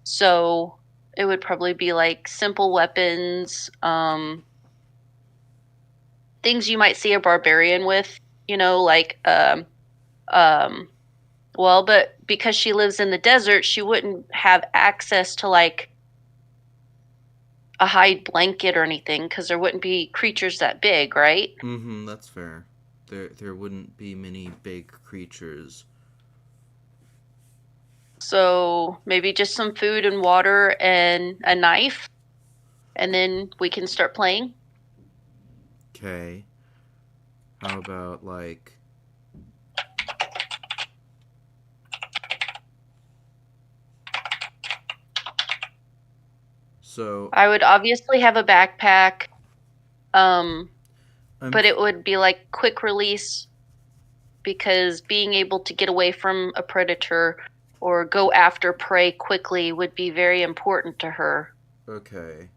[SPEAKER 2] so it would probably be like simple weapons, things you might see a barbarian with, like well, but because she lives in the desert, she wouldn't have access to like a hide blanket or anything because there wouldn't be creatures that big, right?
[SPEAKER 1] Mm-hmm. That's fair. There wouldn't be many big creatures.
[SPEAKER 2] So maybe just some food and water and a knife, and then we can start playing.
[SPEAKER 1] Okay. How about like. So.
[SPEAKER 2] I would obviously have a backpack, but it would be like quick release because being able to get away from a predator or go after prey quickly would be very important to her.
[SPEAKER 1] Okay.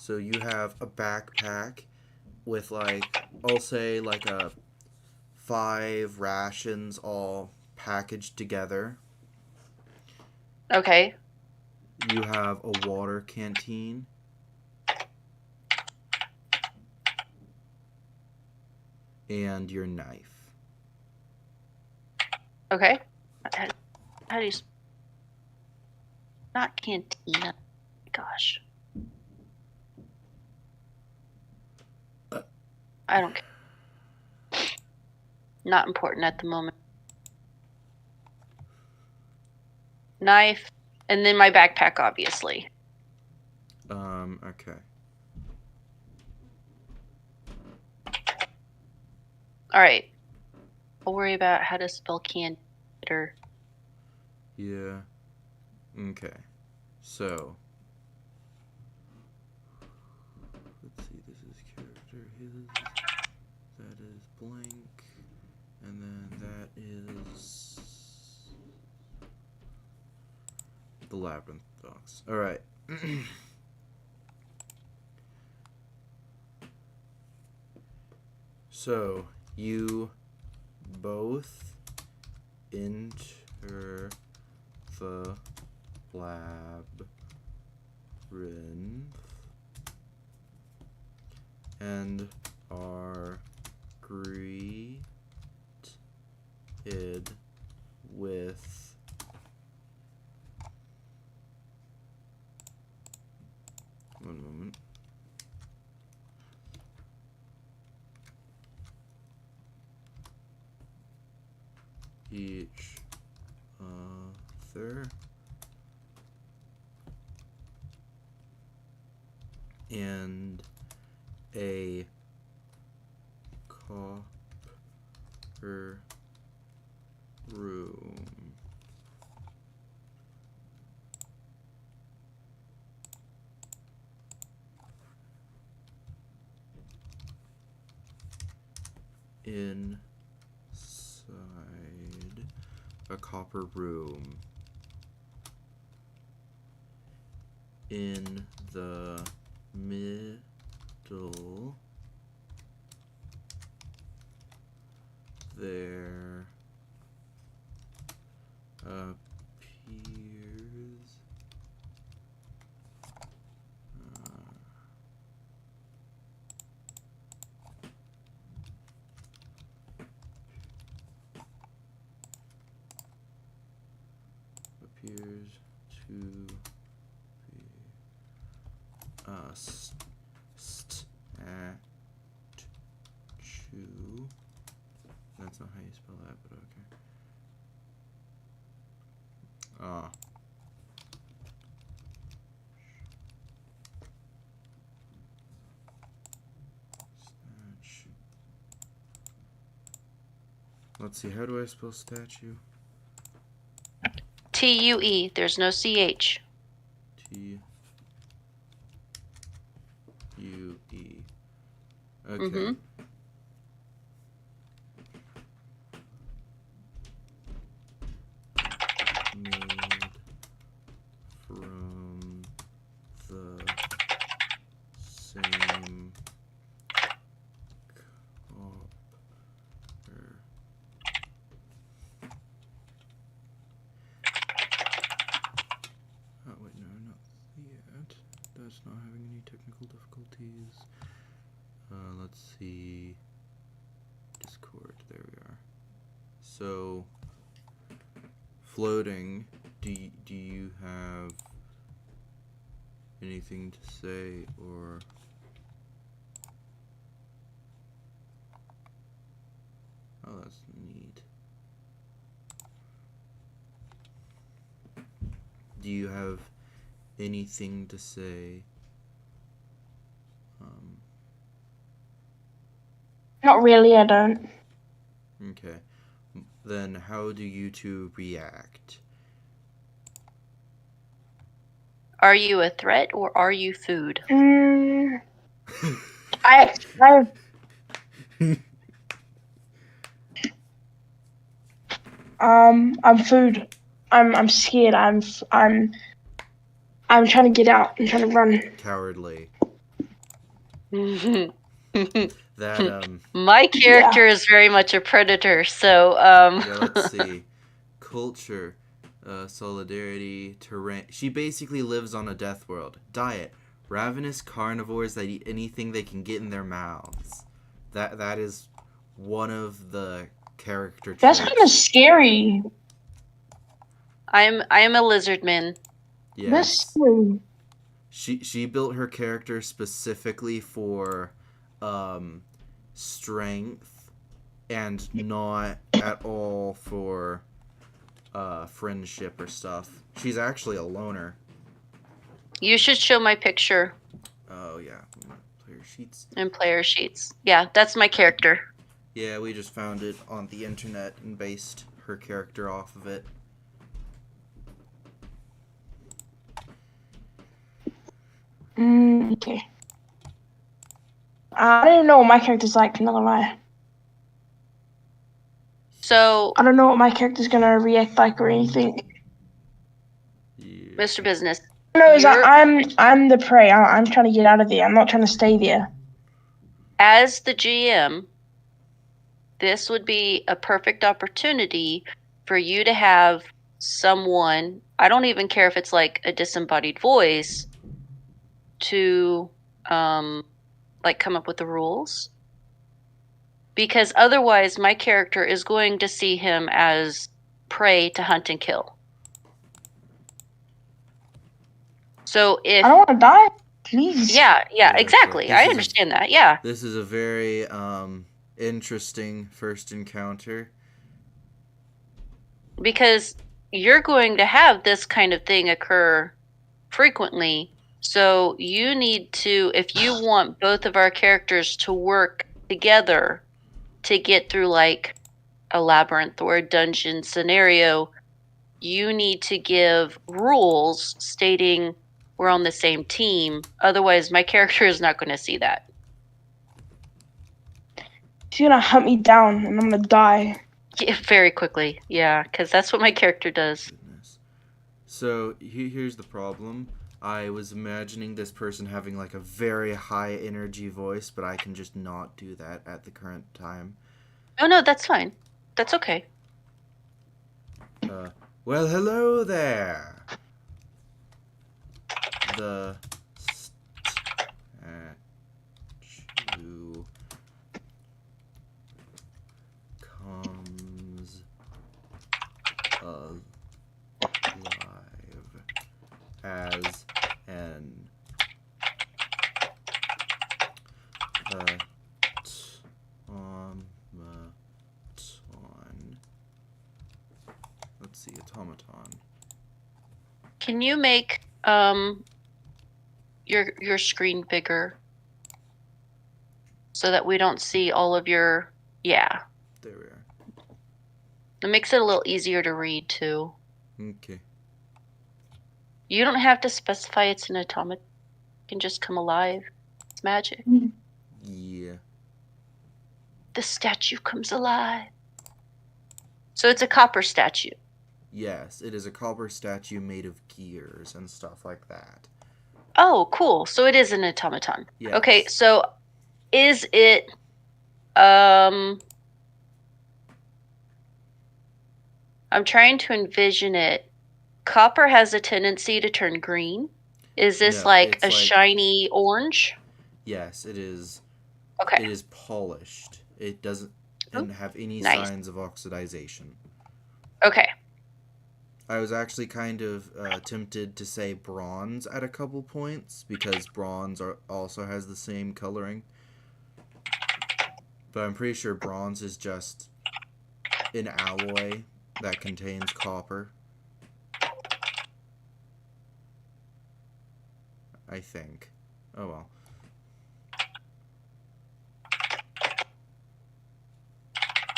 [SPEAKER 1] So you have a backpack with like, I'll say like 5 rations all packaged together.
[SPEAKER 2] Okay.
[SPEAKER 1] You have a water canteen. And your knife.
[SPEAKER 2] Okay. How do you... Not cantina. Gosh. I don't care. Not important at the moment. Knife. And then my backpack, obviously.
[SPEAKER 1] Okay.
[SPEAKER 2] Alright. I'll worry about how to spell can later.
[SPEAKER 1] Yeah. Okay. So. Let's see, this is character, his. That is blank. And then that is. The labyrinth dogs. Alright. So, you both enter the labyrinth and are greeted with one moment. Each other and a copper room. inside a copper room. In the middle, there appears to be a statue. That's not how you spell that, but okay. Statue. Let's see, how do I spell statue?
[SPEAKER 2] TUE. There's no CH.
[SPEAKER 1] TUE. Okay.
[SPEAKER 2] Mm-hmm.
[SPEAKER 1] Made from the same copper. Oh wait, no, not yet. That's not having any technical difficulties. Let's see. Discord, there we are. So, floating, do you have anything to say, or... Oh, that's neat. Do you have anything to say?
[SPEAKER 3] Not really, I don't.
[SPEAKER 1] Okay. Then how do you two react?
[SPEAKER 2] Are you a threat or are you food?
[SPEAKER 3] I'm food. I'm scared. I'm trying to get out. I'm trying to run.
[SPEAKER 1] Cowardly.
[SPEAKER 2] My
[SPEAKER 1] That
[SPEAKER 2] character is very much a predator, so
[SPEAKER 1] yeah, let's see. Culture, solidarity, terrain. She basically lives on a death world. Diet: ravenous carnivores that eat anything they can get in their mouths. That is one of the character traits.
[SPEAKER 3] That's kind of scary.
[SPEAKER 2] I am a lizardman.
[SPEAKER 1] Yes.
[SPEAKER 3] That's scary.
[SPEAKER 1] She built her character specifically for strength and not at all for friendship or stuff. She's actually a loner.
[SPEAKER 2] You should show my picture.
[SPEAKER 1] Oh yeah, player sheets.
[SPEAKER 2] And player sheets. Yeah, that's my character.
[SPEAKER 1] Yeah, we just found it on the internet and based her character off of it.
[SPEAKER 3] Okay. I don't even know what my character's like, I'm not gonna lie.
[SPEAKER 2] So,
[SPEAKER 3] I don't know what my character's gonna react like or anything.
[SPEAKER 1] Yeah.
[SPEAKER 2] Mr. Business.
[SPEAKER 3] No, is I'm the prey. I'm trying to get out of there. I'm not trying to stay there.
[SPEAKER 2] As the GM, this would be a perfect opportunity for you to have someone, I don't even care if it's like a disembodied voice, to like come up with the rules. Because otherwise my character is going to see him as prey to hunt and kill. So if
[SPEAKER 3] I don't want to die, please.
[SPEAKER 2] Yeah,
[SPEAKER 1] Yeah,
[SPEAKER 2] exactly.
[SPEAKER 1] so
[SPEAKER 2] I understand that. Yeah.
[SPEAKER 1] This is a very interesting first encounter.
[SPEAKER 2] Because you're going to have this kind of thing occur frequently. So you need to, if you want both of our characters to work together to get through like a labyrinth or a dungeon scenario, you need to give rules stating we're on the same team. Otherwise, my character is not going to see that.
[SPEAKER 3] He's gonna hunt me down, and I'm gonna die.
[SPEAKER 2] Yeah, very quickly. Yeah, because that's what my character does.
[SPEAKER 1] Goodness. So here's the problem. I was imagining this person having like a very high energy voice, but I can just not do that at the current time.
[SPEAKER 2] Oh, no, that's fine. That's okay.
[SPEAKER 1] Well, hello there. The statue comes alive as an automaton. Let's see, automaton.
[SPEAKER 2] Can you make your screen bigger so that we don't see all of your... Yeah.
[SPEAKER 1] There we are.
[SPEAKER 2] It makes it a little easier to read, too.
[SPEAKER 1] Okay.
[SPEAKER 2] You don't have to specify it's an automaton. It can just come alive. It's magic.
[SPEAKER 1] Yeah.
[SPEAKER 2] The statue comes alive. So it's a copper statue.
[SPEAKER 1] Yes, it is a copper statue made of gears and stuff like that.
[SPEAKER 2] Oh, cool. So it is an automaton.
[SPEAKER 1] Yes.
[SPEAKER 2] Okay, so is it I'm trying to envision it. Copper has a tendency to turn green. Is this
[SPEAKER 1] No,
[SPEAKER 2] like
[SPEAKER 1] it's
[SPEAKER 2] a
[SPEAKER 1] like-
[SPEAKER 2] shiny orange?
[SPEAKER 1] Yes, it is.
[SPEAKER 2] Okay.
[SPEAKER 1] It is polished. It doesn't have any
[SPEAKER 2] Nice.
[SPEAKER 1] signs of oxidization.
[SPEAKER 2] Okay.
[SPEAKER 1] I was actually kind of tempted to say bronze at a couple points because bronze also has the same coloring. But I'm pretty sure bronze is just an alloy that contains copper. I think. Oh well.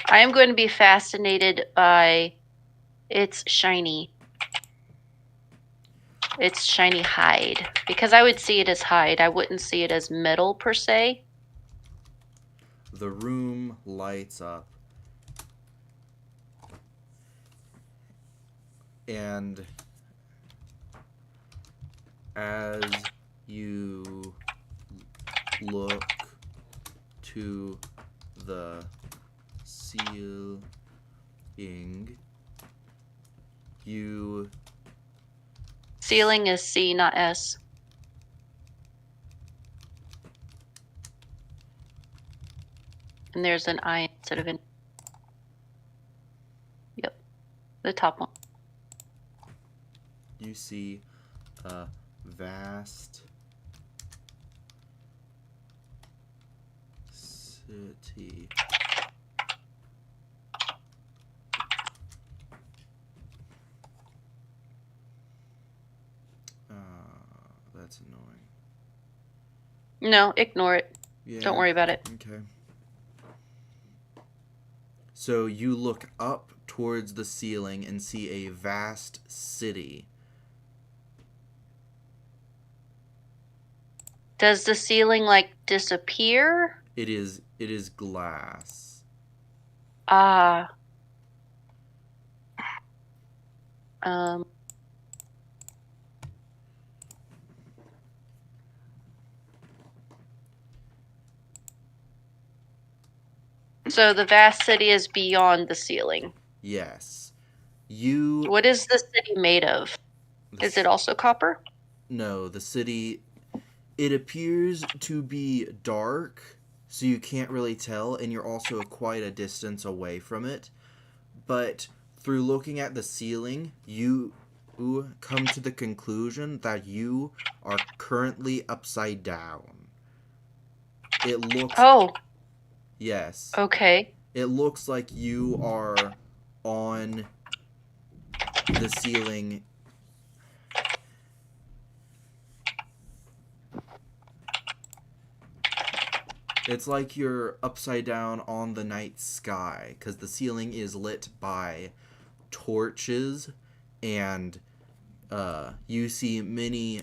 [SPEAKER 2] I am going to be fascinated by its shiny hide, because I would see it as hide. I wouldn't see it as metal per se.
[SPEAKER 1] The room lights up. And as you look to the ceiling, you
[SPEAKER 2] Ceiling is C, not S. And there's an I instead of an... Yep. The top one.
[SPEAKER 1] you see a vast city. That's annoying.
[SPEAKER 2] No, ignore it.
[SPEAKER 1] Yeah.
[SPEAKER 2] Don't worry about it.
[SPEAKER 1] Okay. So you look up towards the ceiling and see a vast city.
[SPEAKER 2] Does the ceiling like disappear?
[SPEAKER 1] It is glass.
[SPEAKER 2] Ah. Um. So the vast city is beyond the ceiling.
[SPEAKER 1] Yes. You
[SPEAKER 2] What is the city made of? Is it also copper?
[SPEAKER 1] No, the city, it appears to be dark, so you can't really tell, and you're also quite a distance away from it. But through looking at the ceiling, you come to the conclusion that you are currently upside down. It looks...
[SPEAKER 2] Oh,
[SPEAKER 1] Yes.
[SPEAKER 2] okay.
[SPEAKER 1] It looks like you are on the ceiling. It's like you're upside down on the night sky, because the ceiling is lit by torches, and you see many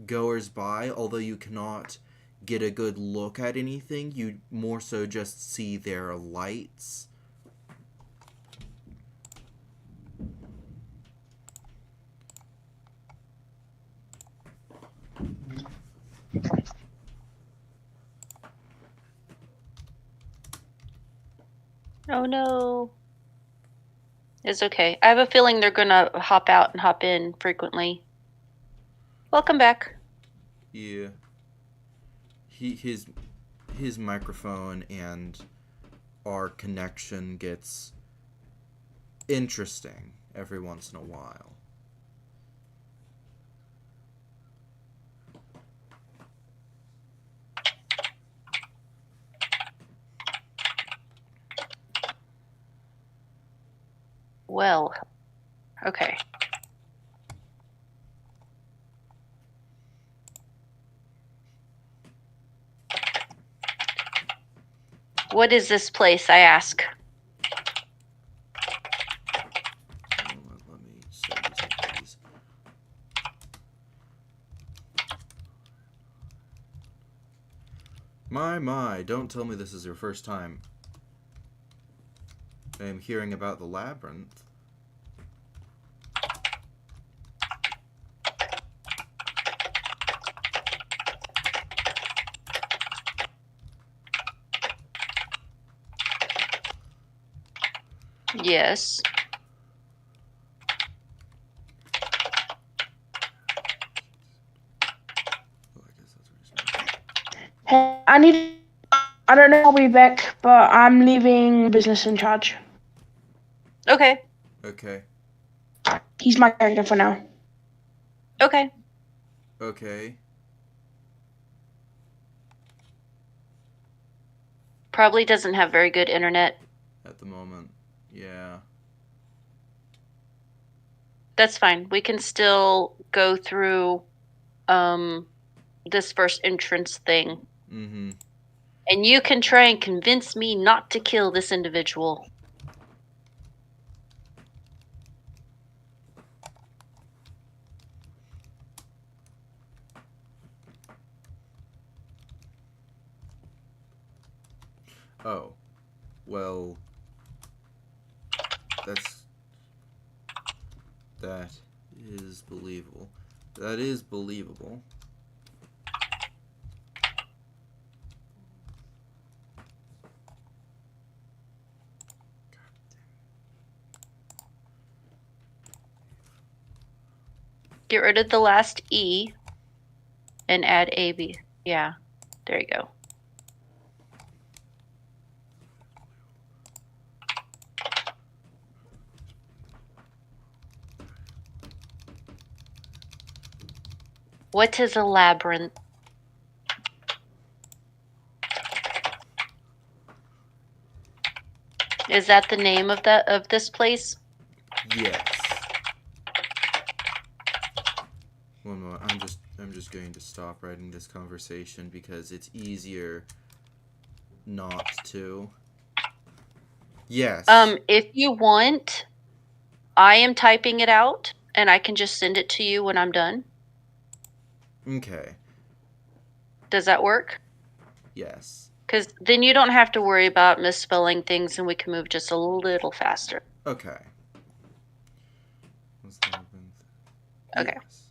[SPEAKER 1] goers by, although you cannot get a good look at anything. You more so just see their lights.
[SPEAKER 2] Oh no. It's okay. I have a feeling they're gonna hop out and hop in frequently. Welcome back.
[SPEAKER 1] Yeah. His microphone and our connection gets interesting every once in a while.
[SPEAKER 2] Well, okay. What is this place, I ask?
[SPEAKER 1] Let me save these. My, don't tell me this is your first time. I am hearing about the labyrinth.
[SPEAKER 2] Yes.
[SPEAKER 1] Oh, I guess that's what he's doing.
[SPEAKER 3] Hey, I don't know I'll be back, but I'm leaving business in charge.
[SPEAKER 2] Okay.
[SPEAKER 1] Okay.
[SPEAKER 3] He's my character for now.
[SPEAKER 2] Okay.
[SPEAKER 1] Okay.
[SPEAKER 2] Probably doesn't have very good internet.
[SPEAKER 1] At the moment. Yeah.
[SPEAKER 2] That's fine. We can still go through this first entrance thing.
[SPEAKER 1] Mm-hmm.
[SPEAKER 2] And you can try and convince me not to kill this individual.
[SPEAKER 1] Oh. Well. That is believable. That is believable.
[SPEAKER 2] Get rid of the last E and add AB. Yeah. There you go. What is a labyrinth? Is that the name of this place?
[SPEAKER 1] Yes. One moment. I'm just going to stop writing this conversation because it's easier not to. Yes.
[SPEAKER 2] If you want, I am typing it out and I can just send it to you when I'm done.
[SPEAKER 1] Okay.
[SPEAKER 2] Does that work?
[SPEAKER 1] Yes.
[SPEAKER 2] Because then you don't have to worry about misspelling things and we can move just a little faster.
[SPEAKER 1] Okay. What's the labyrinth?
[SPEAKER 2] Okay.
[SPEAKER 1] Yes.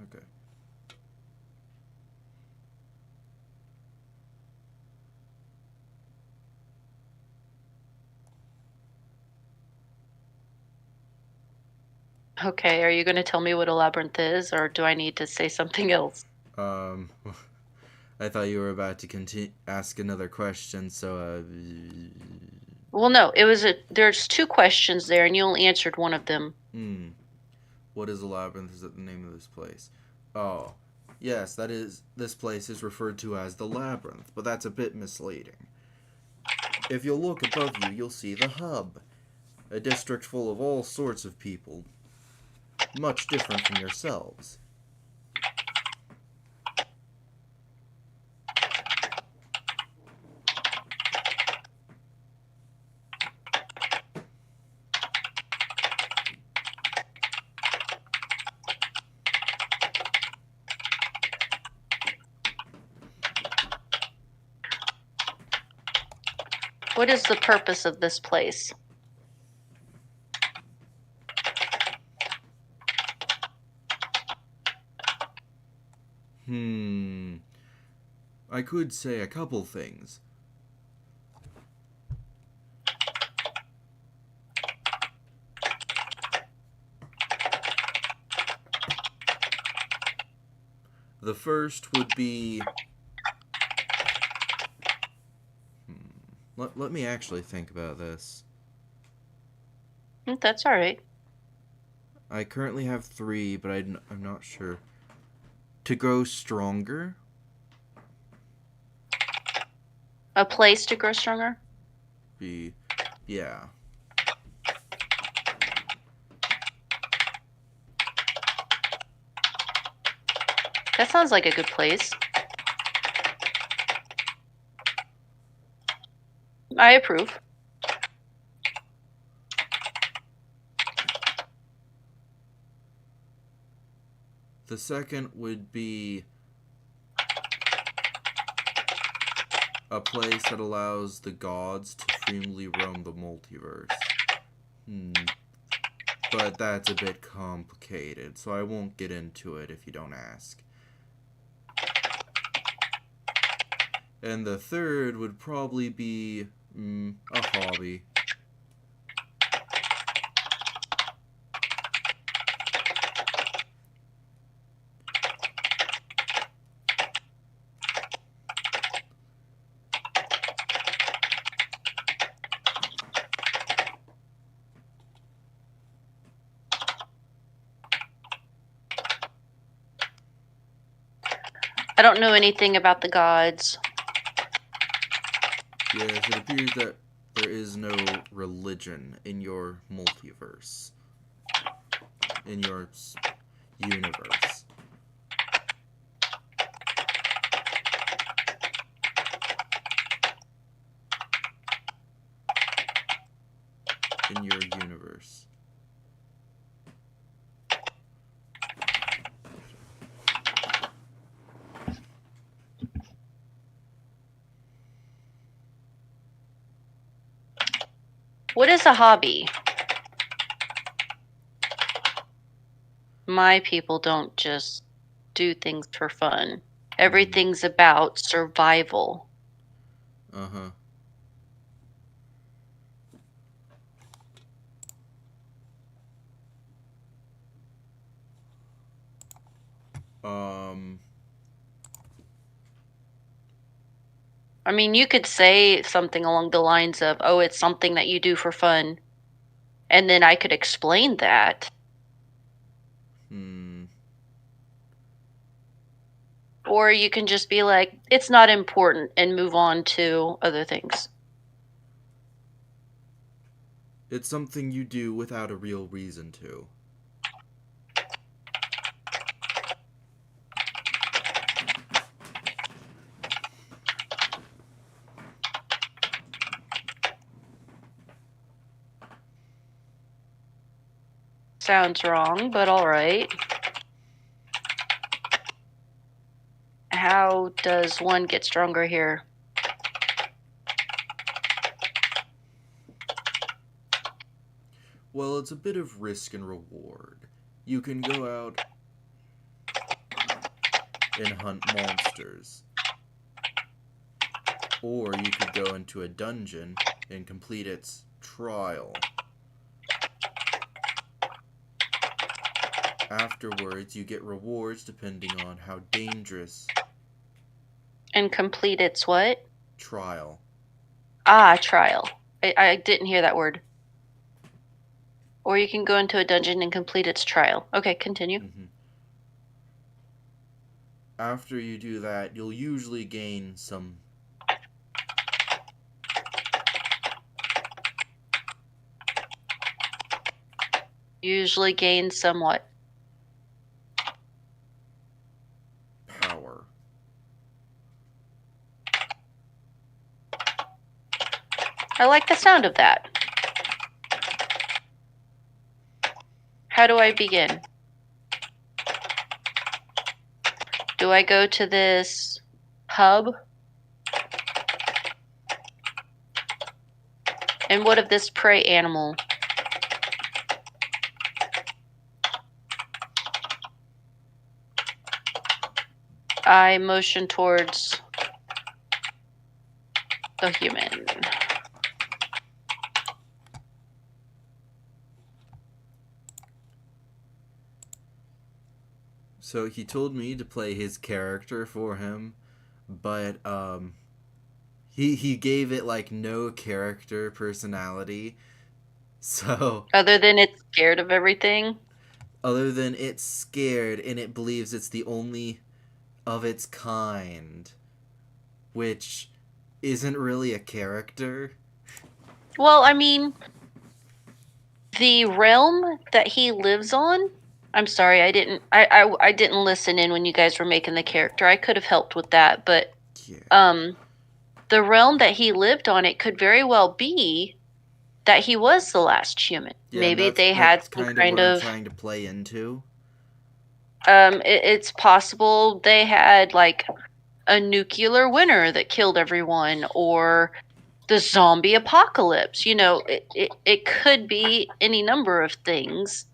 [SPEAKER 1] Okay.
[SPEAKER 2] Okay, are you going to tell me what a labyrinth is, or do I need to say something else?
[SPEAKER 1] I thought you were about to ask another question, so
[SPEAKER 2] Well, no, there's two questions there, and you only answered one of them.
[SPEAKER 1] What is a labyrinth? Is that the name of this place? Oh, yes, this place is referred to as the labyrinth, but that's a bit misleading. If you'll look above you, you'll see the hub, a district full of all sorts of people, much different from yourselves.
[SPEAKER 2] What is the purpose of this place?
[SPEAKER 1] I could say a couple things. The first would be... Let me actually think about this.
[SPEAKER 2] That's all right.
[SPEAKER 1] I currently have 3, but I'm not sure. To grow stronger?
[SPEAKER 2] A place to grow stronger?
[SPEAKER 1] Yeah.
[SPEAKER 2] That sounds like a good place. I approve.
[SPEAKER 1] The second would be a place that allows the gods to freely roam the multiverse. But that's a bit complicated, so I won't get into it if you don't ask. And the third would probably be a hobby.
[SPEAKER 2] I don't know anything about the gods.
[SPEAKER 1] Yes, it appears that there is no religion in your multiverse. In your universe. In your universe.
[SPEAKER 2] What is a hobby? My people don't just do things for fun. Everything's about survival.
[SPEAKER 1] Uh-huh.
[SPEAKER 2] I mean, you could say something along the lines of, oh, it's something that you do for fun. And then I could explain that. Or you can just be like, it's not important and move on to other things.
[SPEAKER 1] It's something you do without a real reason to.
[SPEAKER 2] Sounds wrong, but all right. How does one get stronger here?
[SPEAKER 1] Well, it's a bit of risk and reward. You can go out and hunt monsters. Or you could go into a dungeon and complete its trial. Afterwards, you get rewards depending on how dangerous.
[SPEAKER 2] And complete its what?
[SPEAKER 1] Trial.
[SPEAKER 2] Ah, trial. I didn't hear that word. Or you can go into a dungeon and complete its trial. Okay, continue.
[SPEAKER 1] After you do that, you'll usually gain some...
[SPEAKER 2] Usually gain somewhat.
[SPEAKER 1] Power.
[SPEAKER 2] I like the sound of that. How do I begin? Do I go to this hub? And what of this prey animal? I motion towards the human.
[SPEAKER 1] So he told me to play his character for him, but he gave it like no character personality. So
[SPEAKER 2] Other than it's scared of everything.
[SPEAKER 1] other than it's scared and it believes it's the only of its kind, which isn't really a character.
[SPEAKER 2] Well, I mean, the realm that he lives on. I'm sorry, I didn't listen in when you guys were making the character. I could have helped with that, but
[SPEAKER 1] Yeah.
[SPEAKER 2] the realm that he lived on, it could very well be that he was the last human.
[SPEAKER 1] Yeah,
[SPEAKER 2] Maybe they
[SPEAKER 1] that's
[SPEAKER 2] had some
[SPEAKER 1] kind
[SPEAKER 2] kind
[SPEAKER 1] of what
[SPEAKER 2] of.
[SPEAKER 1] I'm trying to play into.
[SPEAKER 2] It's possible they had like a nuclear winter that killed everyone, or the zombie apocalypse. You know, it could be any number of things.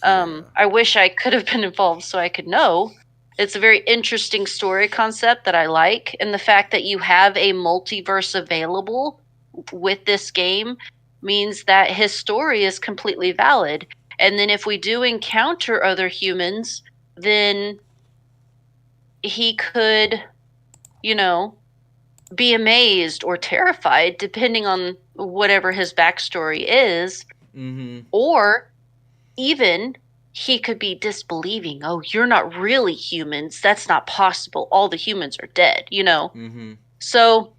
[SPEAKER 1] Yeah.
[SPEAKER 2] I wish I could have been involved so I could know. It's a very interesting story concept that I like, and the fact that you have a multiverse available with this game means that his story is completely valid. And then if we do encounter other humans, then he could, you know, be amazed or terrified, depending on whatever his backstory is.
[SPEAKER 1] Mm-hmm.
[SPEAKER 2] Or even he could be disbelieving. Oh, you're not really humans. That's not possible. All the humans are dead, you know?
[SPEAKER 1] Mm-hmm.
[SPEAKER 2] So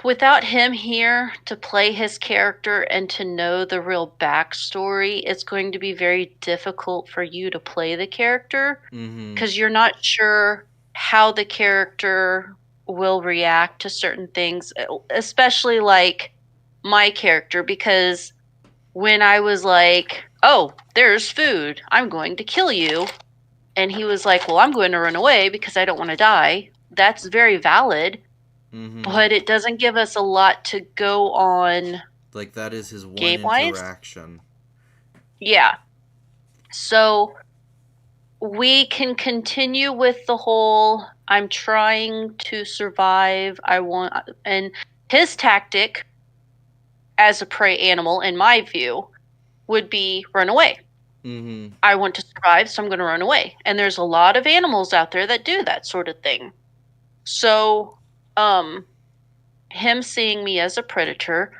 [SPEAKER 2] without him here to play his character and to know the real backstory, it's going to be very difficult for you to play the character
[SPEAKER 1] Mm-hmm.
[SPEAKER 2] because you're not sure how the character will react to certain things, especially like my character, because when I was like, oh, there's food, I'm going to kill you, and he was like, well, I'm going to run away because I don't want to die, that's very valid.
[SPEAKER 1] Mm-hmm.
[SPEAKER 2] But it doesn't give us a lot to go on.
[SPEAKER 1] Like, that is his one
[SPEAKER 2] game-wise?
[SPEAKER 1] interaction.
[SPEAKER 2] Yeah. So we can continue with the whole I'm trying to survive. And his tactic as a prey animal, in my view, would be run away.
[SPEAKER 1] Mm-hmm.
[SPEAKER 2] I want to survive, so I'm going to run away. And there's a lot of animals out there that do that sort of thing. So, him seeing me as a predator,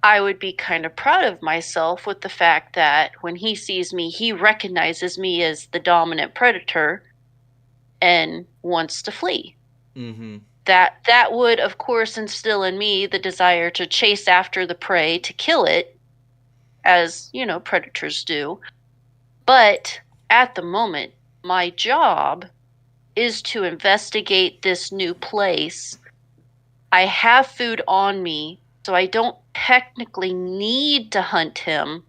[SPEAKER 2] I would be kind of proud of myself with the fact that when he sees me, he recognizes me as the dominant predator and wants to flee.
[SPEAKER 1] Mm-hmm.
[SPEAKER 2] That would, of course, instill in me the desire to chase after the prey, to kill it, as, you know, predators do. But at the moment, my job is to investigate this new place. I have food on me, so I don't technically need to hunt him.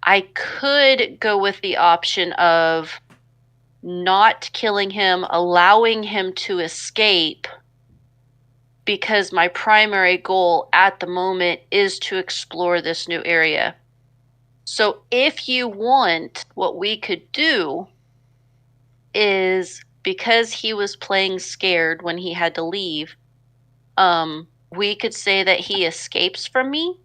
[SPEAKER 2] I could go with the option of not killing him, allowing him to escape, because my primary goal at the moment is to explore this new area. So if you want, what we could do is, because he was playing scared when he had to leave, we could say that he escapes from me.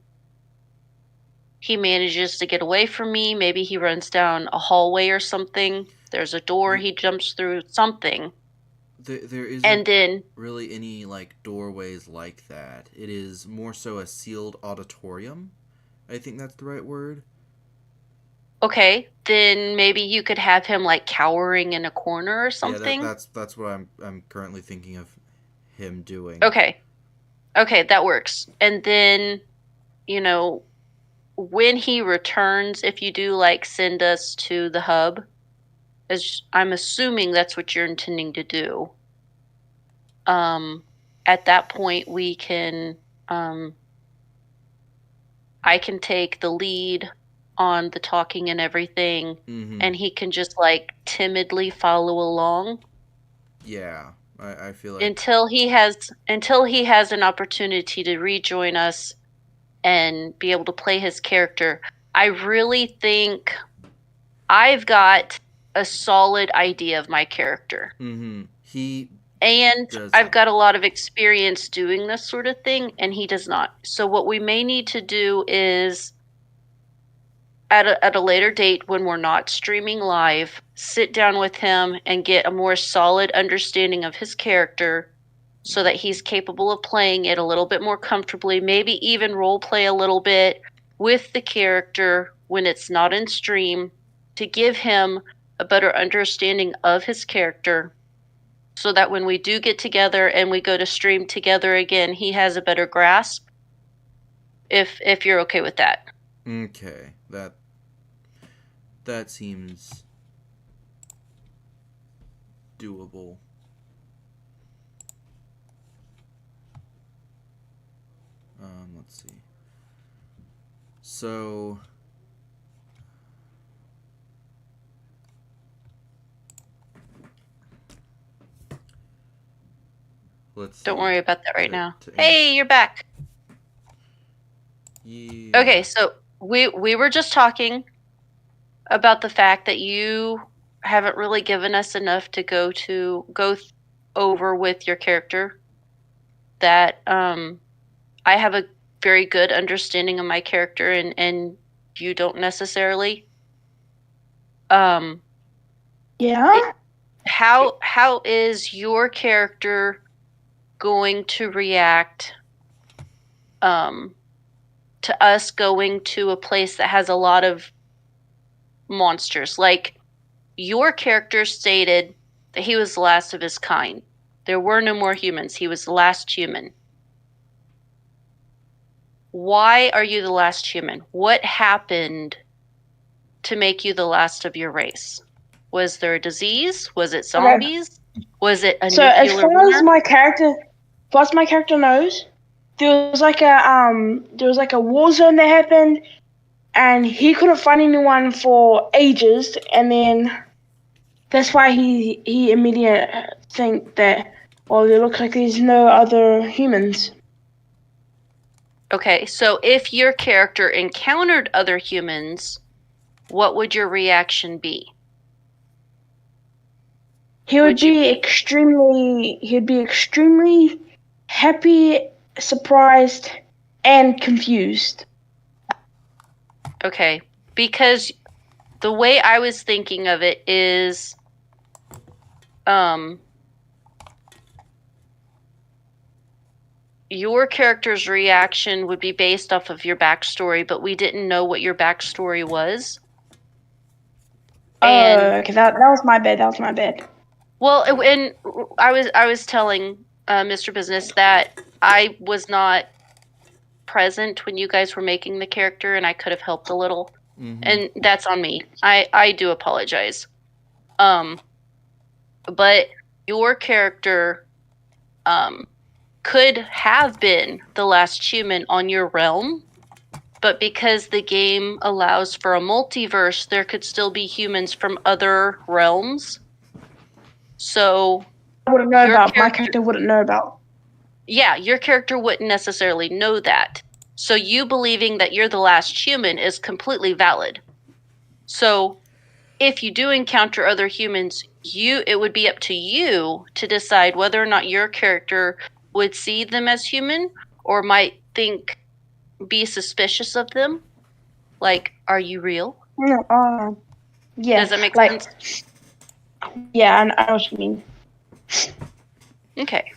[SPEAKER 2] He manages to get away from me. Maybe he runs down a hallway or something. There's a door he jumps through, something.
[SPEAKER 1] There isn't
[SPEAKER 2] And then
[SPEAKER 1] really any like doorways like that. It is more so a sealed auditorium. I think that's the right word.
[SPEAKER 2] okay, then maybe you could have him like cowering in a corner or something.
[SPEAKER 1] Yeah, that's what I'm currently thinking of him doing.
[SPEAKER 2] Okay, that works. And then, you know, when he returns, if you do like send us to the hub, as I'm assuming that's what you're intending to do. At that point, we can, I can take the lead on the talking and everything,
[SPEAKER 1] Mm-hmm.
[SPEAKER 2] and he can just like timidly follow along.
[SPEAKER 1] Yeah. I feel like
[SPEAKER 2] until he has an opportunity to rejoin us and be able to play his character. I really think I've got a solid idea of my character.
[SPEAKER 1] he
[SPEAKER 2] And
[SPEAKER 1] does
[SPEAKER 2] I've
[SPEAKER 1] not.
[SPEAKER 2] got a lot of experience doing this sort of thing, and he does not. So what we may need to do is at a later date when we're not streaming live, sit down with him and get a more solid understanding of his character so that he's capable of playing it a little bit more comfortably, maybe even role play a little bit with the character when it's not in stream to give him a better understanding of his character so that when we do get together and we go to stream together again, he has a better grasp. If you're okay with that.
[SPEAKER 1] Okay, that seems doable. Let's see. So let's see.
[SPEAKER 2] Don't worry about that right now.
[SPEAKER 1] to
[SPEAKER 2] Hey, you're back.
[SPEAKER 1] Yeah.
[SPEAKER 2] Okay, so we were just talking about the fact that you haven't really given us enough to go over with your character. That I have a very good understanding of my character, and you don't necessarily.
[SPEAKER 3] Yeah.
[SPEAKER 2] How is your character going to react to us going to a place that has a lot of monsters? Like, your character stated that he was the last of his kind. There were no more humans. He was the last human. Why are you the last human? What happened to make you the last of your race? Was there a disease? Was it zombies? Was it a
[SPEAKER 3] So as
[SPEAKER 2] nuclear
[SPEAKER 3] far as
[SPEAKER 2] winter?
[SPEAKER 3] my character knows, there was like a war zone that happened, and he couldn't find anyone for ages, and then that's why he immediately think that, well, it looks like there's no other humans.
[SPEAKER 2] Okay, so if your character encountered other humans, what would your reaction be?
[SPEAKER 3] He'd be extremely happy, surprised, and confused.
[SPEAKER 2] Okay, because the way I was thinking of it is, your character's reaction would be based off of your backstory, but we didn't know what your backstory was.
[SPEAKER 3] Okay, that was my bad.
[SPEAKER 2] Well, and I was telling Mr. Business that I was not present when you guys were making the character, and I could have helped a little, and that's on me. I do apologize. But your character could have been the last human on your realm, but because the game allows for a multiverse, there could still be humans from other realms. So
[SPEAKER 3] I wouldn't know about. My character wouldn't know about.
[SPEAKER 2] Yeah, your character wouldn't necessarily know that. So you believing that you're the last human is completely valid. So if you do encounter other humans, it would be up to you to decide whether or not your character would see them as human or might be suspicious of them. Like, are you real?
[SPEAKER 3] No, yeah.
[SPEAKER 2] Does that make sense?
[SPEAKER 3] Yeah, I know what you mean.
[SPEAKER 2] Okay.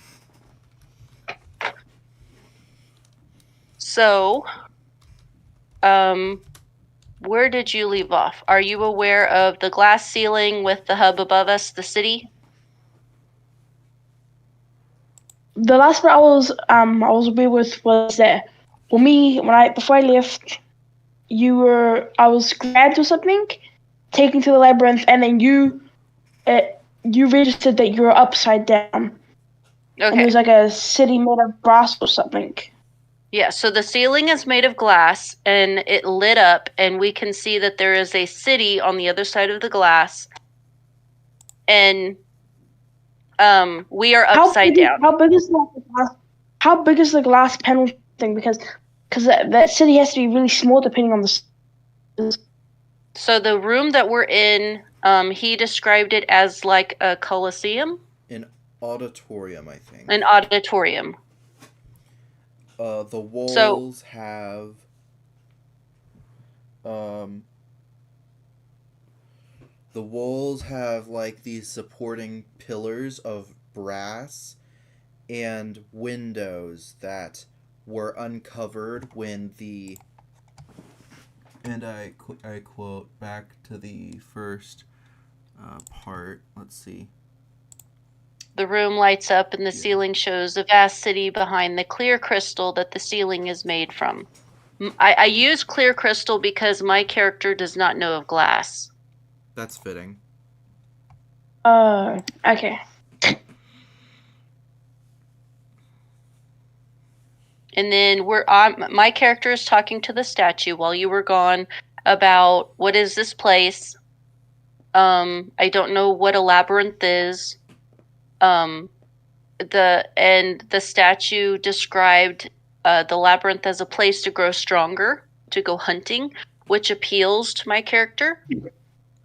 [SPEAKER 2] So, where did you leave off? Are you aware of the glass ceiling with the hub above us, the city?
[SPEAKER 3] The last part I was aware with was that before I left, I was grabbed or something, taken to the labyrinth, and then you registered that you were upside down. Okay. And it was like a city made of brass or something.
[SPEAKER 2] Yeah, so the ceiling is made of glass, and it lit up, and we can see that there is a city on the other side of the glass. And We are upside down.
[SPEAKER 3] How big is the glass? How big is the glass panel thing? Because that city has to be really small depending on the.
[SPEAKER 2] So the room that we're in, he described it as like a coliseum.
[SPEAKER 1] An auditorium, I think.
[SPEAKER 2] An auditorium.
[SPEAKER 1] The walls have like these supporting pillars of brass and windows that were uncovered when the, and I quote back to the first part. Let's see.
[SPEAKER 2] The room lights up and the ceiling shows a vast city behind the clear crystal that the ceiling is made from. I use clear crystal because my character does not know of glass.
[SPEAKER 1] That's fitting.
[SPEAKER 3] Okay.
[SPEAKER 2] And then my character is talking to the statue while you were gone about what is this place. I don't know what a labyrinth is. The statue described the labyrinth as a place to grow stronger, to go hunting, which appeals to my character.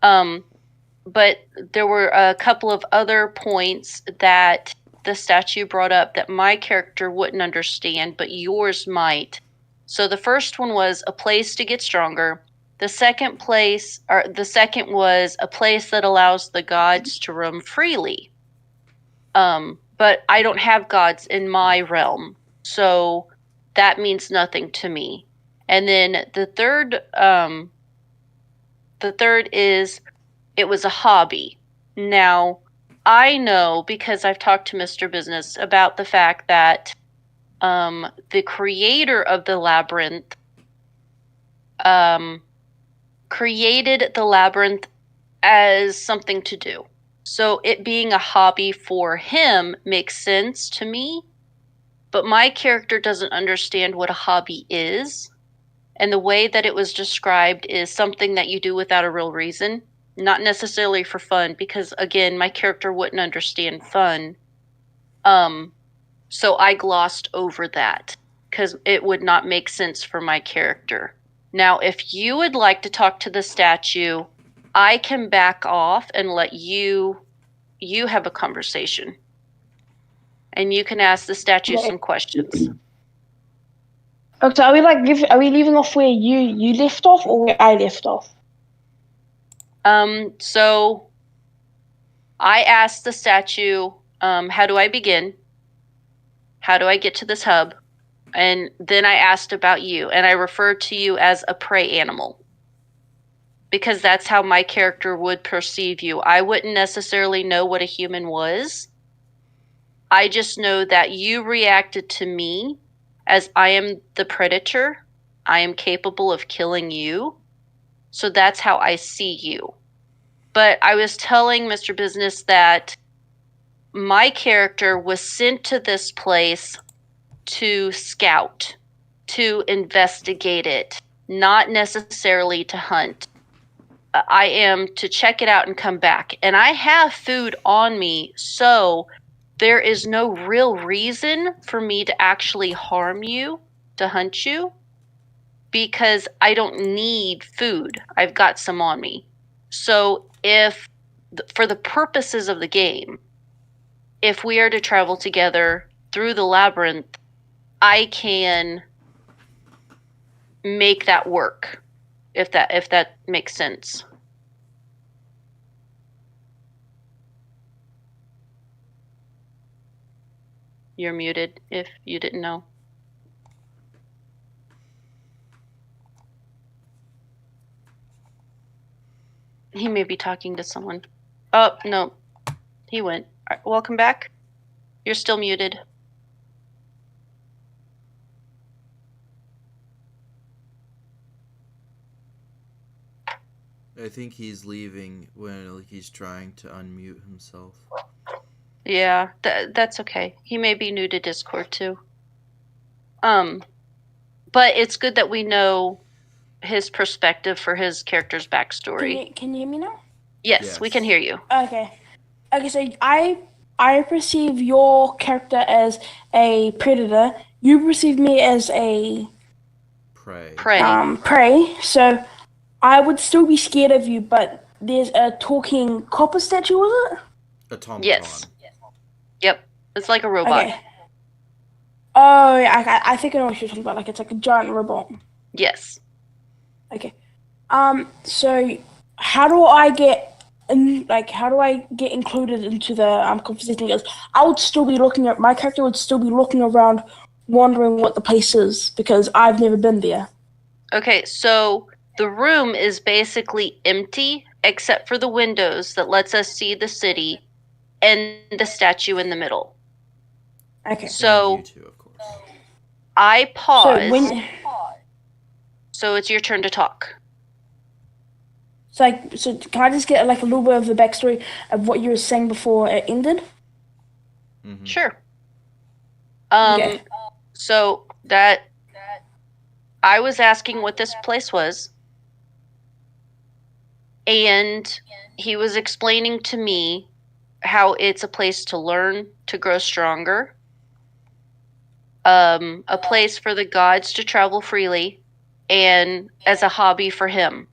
[SPEAKER 2] But there were a couple of other points that the statue brought up that my character wouldn't understand, but yours might. So the first one was a place to get stronger. The second was a place that allows the gods to roam freely. But I don't have gods in my realm, so that means nothing to me. And then the third is it was a hobby. Now, I know because I've talked to Mr. Business about the fact that the creator of the labyrinth created the labyrinth as something to do. So it being a hobby for him makes sense to me, but my character doesn't understand what a hobby is. And the way that it was described is something that you do without a real reason, not necessarily for fun, because again, my character wouldn't understand fun. So I glossed over that because it would not make sense for my character. Now, if you would like to talk to the statue, I can back off and let you have a conversation. And you can ask the statue some questions.
[SPEAKER 3] Okay, so are we leaving off where you left off or where I left off?
[SPEAKER 2] So I asked the statue, how do I begin? How do I get to this hub? And then I asked about you, and I referred to you as a prey animal. Because that's how my character would perceive you. I wouldn't necessarily know what a human was. I just know that you reacted to me as I am the predator. I am capable of killing you. So that's how I see you. But I was telling Mr. Business that my character was sent to this place to scout, to investigate it, not necessarily to hunt. I am to check it out and come back. And I have food on me, so there is no real reason for me to actually harm you, to hunt you, because I don't need food. I've got some on me. So for the purposes of the game, if we are to travel together through the labyrinth, I can make that work, if that makes sense. You're muted if you didn't know. He may be talking to someone. Oh, no. He went. All right, welcome back. You're still muted.
[SPEAKER 1] I think he's leaving when he's trying to unmute himself.
[SPEAKER 2] Yeah, that's okay. He may be new to Discord too. But it's good that we know his perspective for his character's backstory.
[SPEAKER 3] Can you hear me now?
[SPEAKER 2] Yes, we can hear you.
[SPEAKER 3] Okay. So I I perceive your character as a predator. You perceive me as a
[SPEAKER 1] Prey.
[SPEAKER 3] prey. So I would still be scared of you, but there's a talking copper statue, was it?
[SPEAKER 1] Automaton.
[SPEAKER 2] Yes. Yep. It's like a robot.
[SPEAKER 3] Okay. Oh, yeah, I think I know what you're talking about. Like, it's like a giant robot.
[SPEAKER 2] Yes.
[SPEAKER 3] Okay. So how do I get included into the conversation? Because I would still be my character would still be looking around, wondering what the place is because I've never been there.
[SPEAKER 2] Okay, so the room is basically empty except for the windows that lets us see the city and the statue in the middle.
[SPEAKER 3] Okay.
[SPEAKER 2] So
[SPEAKER 1] And you too, of course.
[SPEAKER 2] I pause.
[SPEAKER 3] So
[SPEAKER 2] So it's your turn to talk.
[SPEAKER 3] so can I just get like a little bit of the backstory of what you were saying before it ended?
[SPEAKER 1] Mm-hmm.
[SPEAKER 2] Sure.
[SPEAKER 3] Okay.
[SPEAKER 2] So that I was asking what this place was, and he was explaining to me how it's a place to learn, to grow stronger, a place for the gods to travel freely, and as a hobby for him.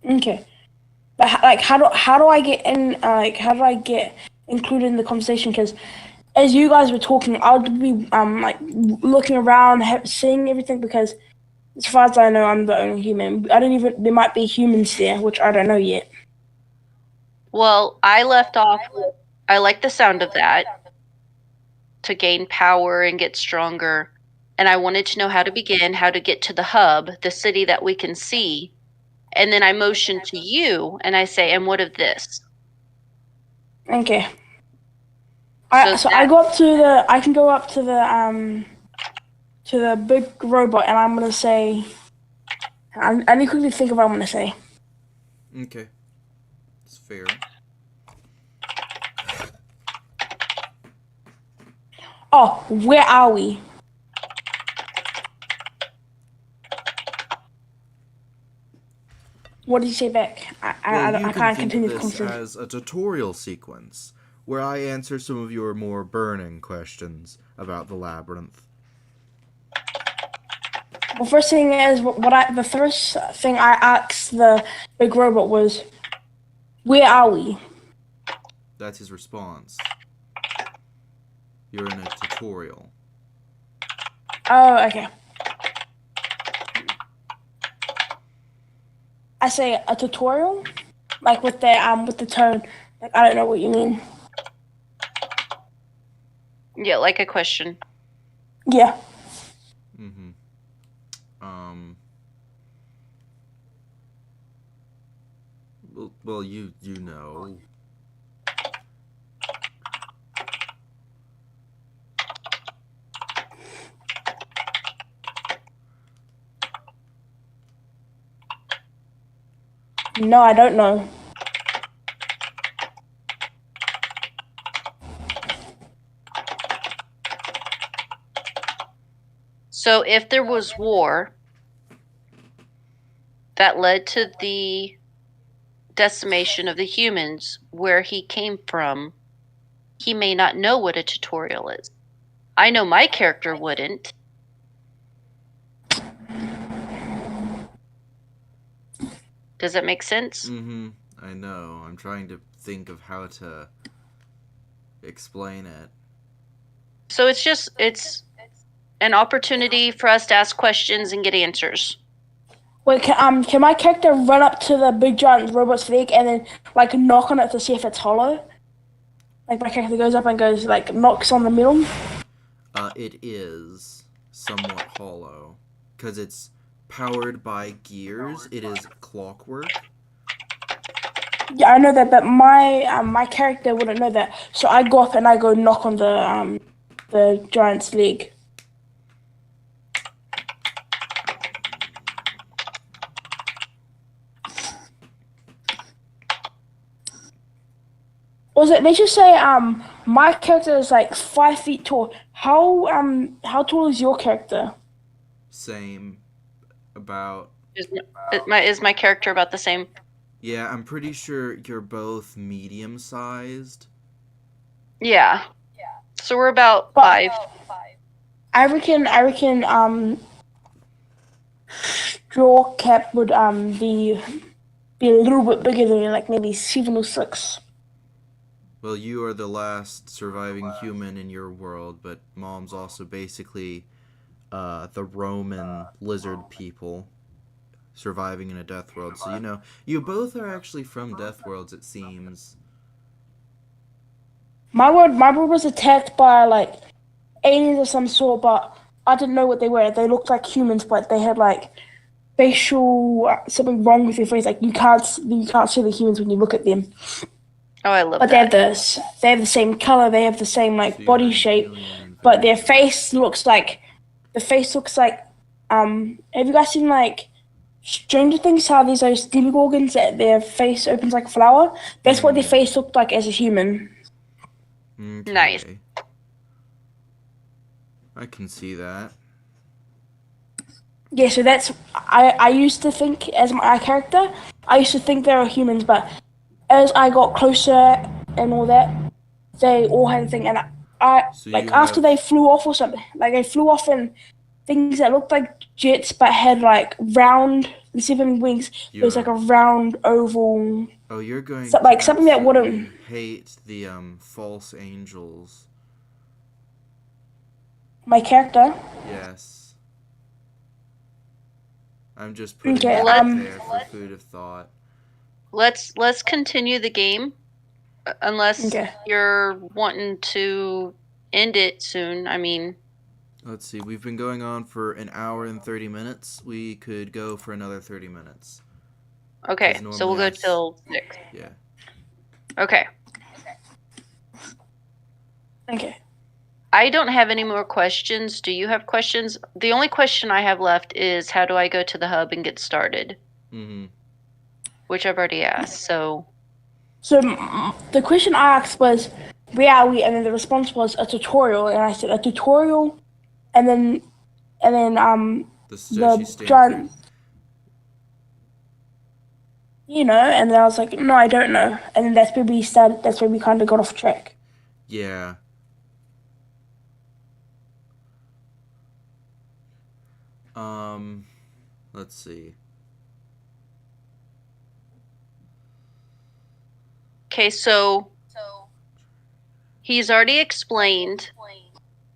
[SPEAKER 3] Okay. But how do I get in? How do I get included in the conversation? Because as you guys were talking, I would be like looking around, seeing everything. Because as far as I know, I'm the only human. I don't even. There might be humans there, which I don't know yet.
[SPEAKER 2] Well, I left off. I like the sound of that to gain power and get stronger. And I wanted to know how to begin, how to get to the hub, the city that we can see. And then I motion to you and I say, and what of this?
[SPEAKER 3] Okay.
[SPEAKER 2] So
[SPEAKER 3] I go up to the. I can go up to the big robot, and I'm gonna say. I need to quickly think of what I'm gonna say.
[SPEAKER 1] Okay. It's fair.
[SPEAKER 3] Oh, where are we? What did you say back? I can't continue the
[SPEAKER 1] this
[SPEAKER 3] conversation.
[SPEAKER 1] as a tutorial sequence where I answer some of your more burning questions about the labyrinth.
[SPEAKER 3] The first thing is the first thing I asked the big robot was, "Where are we?"
[SPEAKER 1] That's his response. You're in a tutorial.
[SPEAKER 3] Oh, okay. I say a tutorial, like with the tone. Like I don't know what you mean.
[SPEAKER 2] yeah, like a question.
[SPEAKER 3] Yeah.
[SPEAKER 1] Mm-hmm. Well, you know.
[SPEAKER 3] No, I don't know.
[SPEAKER 2] So if there was war that led to the decimation of the humans where he came from, he may not know what a tutorial is. I know my character wouldn't. Does that make sense?
[SPEAKER 1] Mm-hmm. I know. I'm trying to think of how to explain it.
[SPEAKER 2] So it's an opportunity for us to ask questions and get answers.
[SPEAKER 3] Wait, can my character run up to the big giant robot's leg and then like knock on it to see if it's hollow? Like my character goes up and goes like knocks on the middle.
[SPEAKER 1] It is somewhat hollow because it's powered by gears. It is clockwork.
[SPEAKER 3] Yeah, I know that, but my character wouldn't know that. So I go up and I go knock on the giant's leg. Was it? Let's just say my character is like 5 feet tall. How tall is your character?
[SPEAKER 1] Same. About.
[SPEAKER 2] Is my character about the same?
[SPEAKER 1] Yeah, I'm pretty sure you're both medium-sized.
[SPEAKER 2] Yeah. So we're about
[SPEAKER 3] But
[SPEAKER 2] 5.
[SPEAKER 3] I reckon Straw Cap would be a little bit bigger than me, like maybe 7 or 6.
[SPEAKER 1] Well, you are the last surviving human in your world, but Mom's also basically the Roman lizard people surviving in a death world. So, you both are actually from death worlds, it seems.
[SPEAKER 3] My world was attacked by like aliens of some sort, but I didn't know what they were. They looked like humans, but they had like facial something wrong with their face. Like you can't see the humans when you look at them.
[SPEAKER 2] Oh, I love
[SPEAKER 3] But
[SPEAKER 2] that.
[SPEAKER 3] they have the same color. They have the same
[SPEAKER 1] So
[SPEAKER 3] like
[SPEAKER 1] you
[SPEAKER 3] body
[SPEAKER 1] had an
[SPEAKER 3] shape,
[SPEAKER 1] alien
[SPEAKER 3] but their
[SPEAKER 1] invasion.
[SPEAKER 3] face looks like Have you guys seen like Stranger Things? How there's those demogorgons that their face opens like a flower. That's what their face looked like as a human.
[SPEAKER 1] Okay.
[SPEAKER 2] Nice.
[SPEAKER 1] I can see that.
[SPEAKER 3] Yeah, so that's I used to think as my character, I used to think they were humans, but as I got closer and all that, they all had a thing, and I
[SPEAKER 1] So
[SPEAKER 3] like
[SPEAKER 1] you
[SPEAKER 3] after
[SPEAKER 1] have
[SPEAKER 3] they flew off or something, like they flew off in things that looked like jets but had like round instead of wings. It was like a round oval,
[SPEAKER 1] you're going
[SPEAKER 3] so,
[SPEAKER 1] to
[SPEAKER 3] like something that wouldn't.
[SPEAKER 1] absolutely hate the false angels.
[SPEAKER 3] My character.
[SPEAKER 1] Yes. I'm just putting
[SPEAKER 3] Okay.
[SPEAKER 1] that out there for food of thought.
[SPEAKER 2] Let's continue the game, unless
[SPEAKER 3] Okay.
[SPEAKER 2] you're wanting to end it soon. I mean,
[SPEAKER 1] Let's see. We've been going on for an hour and 30 minutes. We could go for another 30 minutes.
[SPEAKER 2] okay.
[SPEAKER 1] 'Cause
[SPEAKER 2] So we'll
[SPEAKER 1] normally
[SPEAKER 2] go till 6.
[SPEAKER 1] Yeah.
[SPEAKER 2] Okay.
[SPEAKER 3] Okay.
[SPEAKER 2] I don't have any more questions. Do you have questions? The only question I have left is how do I go to the hub and get started?
[SPEAKER 1] Mm-hmm.
[SPEAKER 2] Which I've already asked. So
[SPEAKER 3] So the question I asked was, where are we? And then the response was a tutorial, and I said a tutorial, and then
[SPEAKER 1] The stretchy
[SPEAKER 3] the
[SPEAKER 1] Stanford.
[SPEAKER 3] giant, and then I was like, no, I don't know, and then that's where we started. That's where we kind of got off track.
[SPEAKER 1] Yeah. Let's see.
[SPEAKER 2] okay, so he's already explained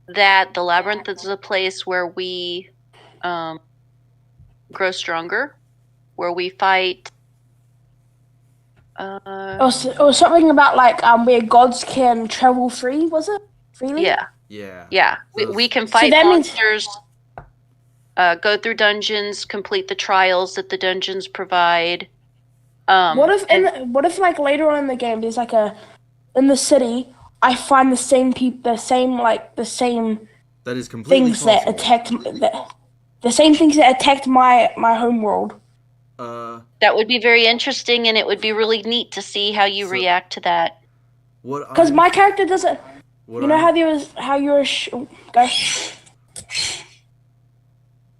[SPEAKER 2] that the labyrinth is a place where we grow stronger, where we fight.
[SPEAKER 3] It was something about like where gods can travel free. Was it freely?
[SPEAKER 2] Yeah.
[SPEAKER 1] Yeah.
[SPEAKER 2] Yeah.
[SPEAKER 1] Those-
[SPEAKER 2] We can
[SPEAKER 3] So
[SPEAKER 2] fight
[SPEAKER 3] that means-
[SPEAKER 2] monsters, go through dungeons, complete the trials that the dungeons provide.
[SPEAKER 3] What if like later on in the game there's like in the city I find the same
[SPEAKER 1] That is completely
[SPEAKER 3] things that
[SPEAKER 1] possible.
[SPEAKER 3] attacked the same things that attacked my home world.
[SPEAKER 2] That would be very interesting, and it would be really neat to see how you react to that.
[SPEAKER 3] Because my character doesn't. How you're guys.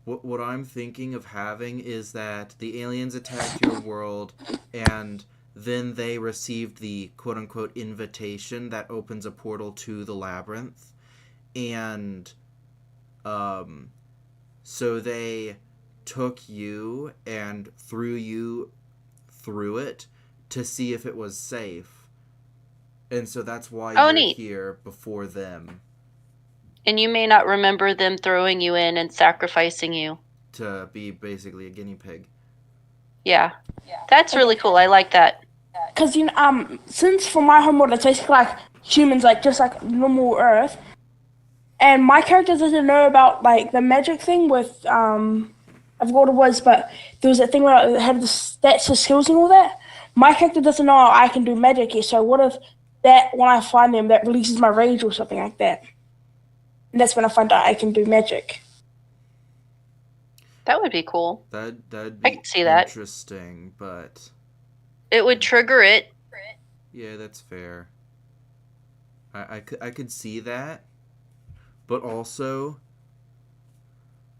[SPEAKER 1] What I'm thinking of having is that the aliens attacked your world, and then they received the quote-unquote invitation that opens a portal to the labyrinth, and so they took you and threw you through it to see if it was safe, and so that's why you're
[SPEAKER 2] neat.
[SPEAKER 1] here before them.
[SPEAKER 2] And you may not remember them throwing you in and sacrificing you.
[SPEAKER 1] To be basically a guinea pig.
[SPEAKER 2] Yeah. That's really cool. I like that.
[SPEAKER 3] Because, since for my homeworld, it's basically like humans, like just like normal Earth. And my character doesn't know about, like, the magic thing with, I forgot what it was, but there was that thing where it had the stats for skills and all that. My character doesn't know I can do magic yet, so what if that, when I find them, that releases my rage or something like that? And that's when I find out I can do magic.
[SPEAKER 2] That would be cool.
[SPEAKER 1] That'd be
[SPEAKER 2] I can see that.
[SPEAKER 1] Interesting, but
[SPEAKER 2] it would trigger it.
[SPEAKER 1] Yeah, that's fair. I could see that, but also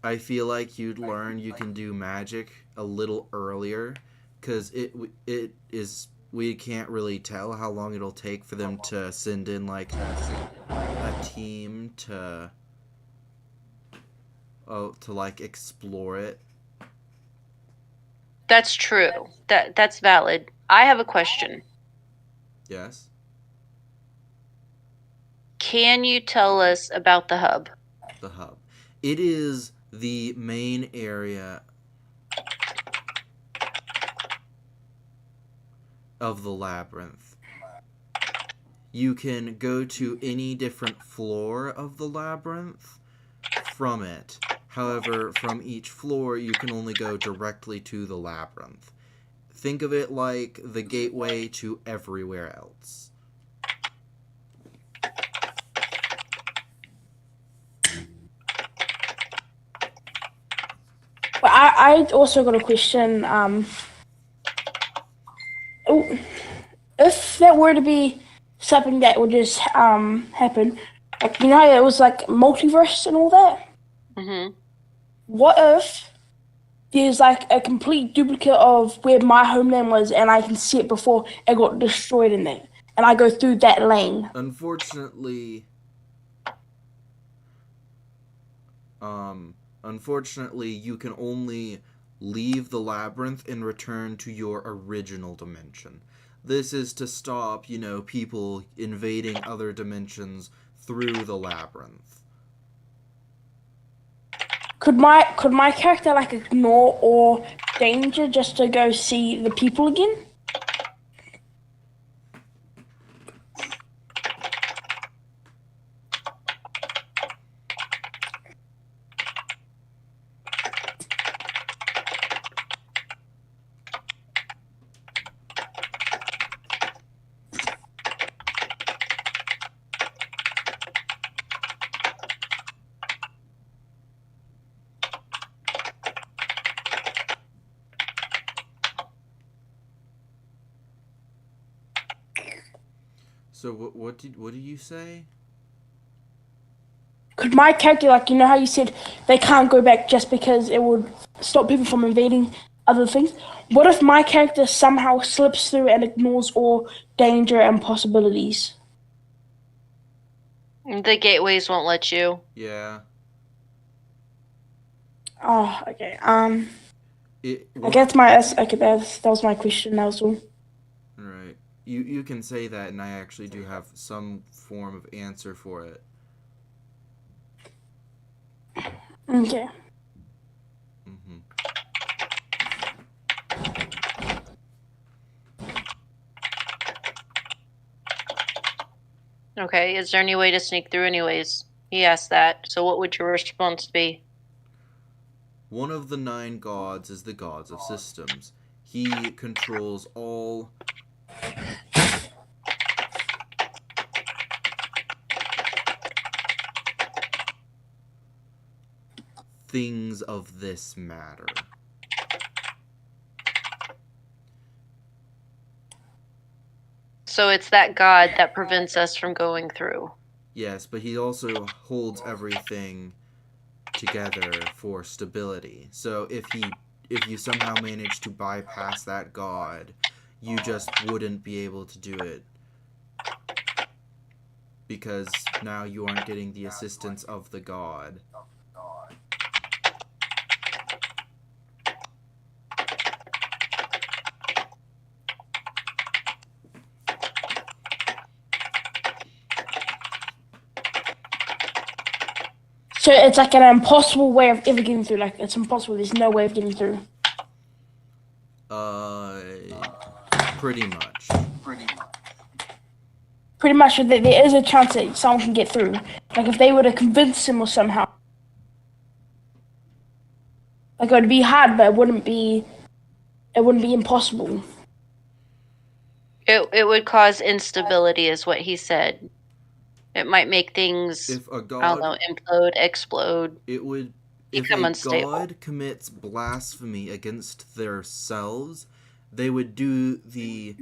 [SPEAKER 1] I feel like you'd learn you can do magic a little earlier because it is, we can't really tell how long it'll take for them to send in like a team to like explore it.
[SPEAKER 2] That's true. That's valid. I have a question.
[SPEAKER 1] Yes.
[SPEAKER 2] Can you tell us about the hub?
[SPEAKER 1] The hub. It is the main area of the labyrinth. You can go to any different floor of the labyrinth from it. However, from each floor, you can only go directly to the labyrinth. Think of it like the gateway to everywhere else.
[SPEAKER 3] But I also got a question. If that were to be something that would just happen, like you know how it was like multiverse and all that.
[SPEAKER 2] Mm-hmm.
[SPEAKER 3] What if there's like a complete duplicate of where my homeland was, and I can see it before it got destroyed in there, and I go through that lane?
[SPEAKER 1] Unfortunately, you can only leave the labyrinth and return to your original dimension. This is to stop, people invading other dimensions through the labyrinth.
[SPEAKER 3] Could my character like ignore all danger just to go see the people again?
[SPEAKER 1] So what did you say?
[SPEAKER 3] Could my character, like, you know how you said they can't go back just because it would stop people from invading other things? What if my character somehow slips through and ignores all danger and possibilities?
[SPEAKER 2] The gateways won't let you.
[SPEAKER 1] Yeah.
[SPEAKER 3] Oh, okay. I
[SPEAKER 1] Well,
[SPEAKER 3] guess that was my question. That was all.
[SPEAKER 1] right. You can say that, and I actually do have some form of answer for it.
[SPEAKER 3] Okay.
[SPEAKER 1] Mm-hmm.
[SPEAKER 2] Okay, is there any way to sneak through anyways? He asked that. So what would your response be?
[SPEAKER 1] One of the 9 gods is the gods of systems. He controls all things of this matter.
[SPEAKER 2] So it's that god that prevents us from going through.
[SPEAKER 1] Yes, but he also holds everything together for stability. So if you somehow manage to bypass that god, you just wouldn't be able to do it, because now you aren't getting the assistance of the god.
[SPEAKER 3] So it's like an impossible way of ever getting through. Like, it's impossible. There's no way of getting through.
[SPEAKER 1] Pretty much.
[SPEAKER 3] Pretty much, there is a chance that someone can get through. Like, if they were to convince him or somehow. Like, it would be hard, but it wouldn't be impossible.
[SPEAKER 2] It would cause instability, is what he said. It might make things,
[SPEAKER 1] If a
[SPEAKER 2] I don't
[SPEAKER 1] god,
[SPEAKER 2] know, implode, explode.
[SPEAKER 1] it would. If
[SPEAKER 2] Become
[SPEAKER 1] a
[SPEAKER 2] unstable.
[SPEAKER 1] god commits blasphemy against themselves, they would do the.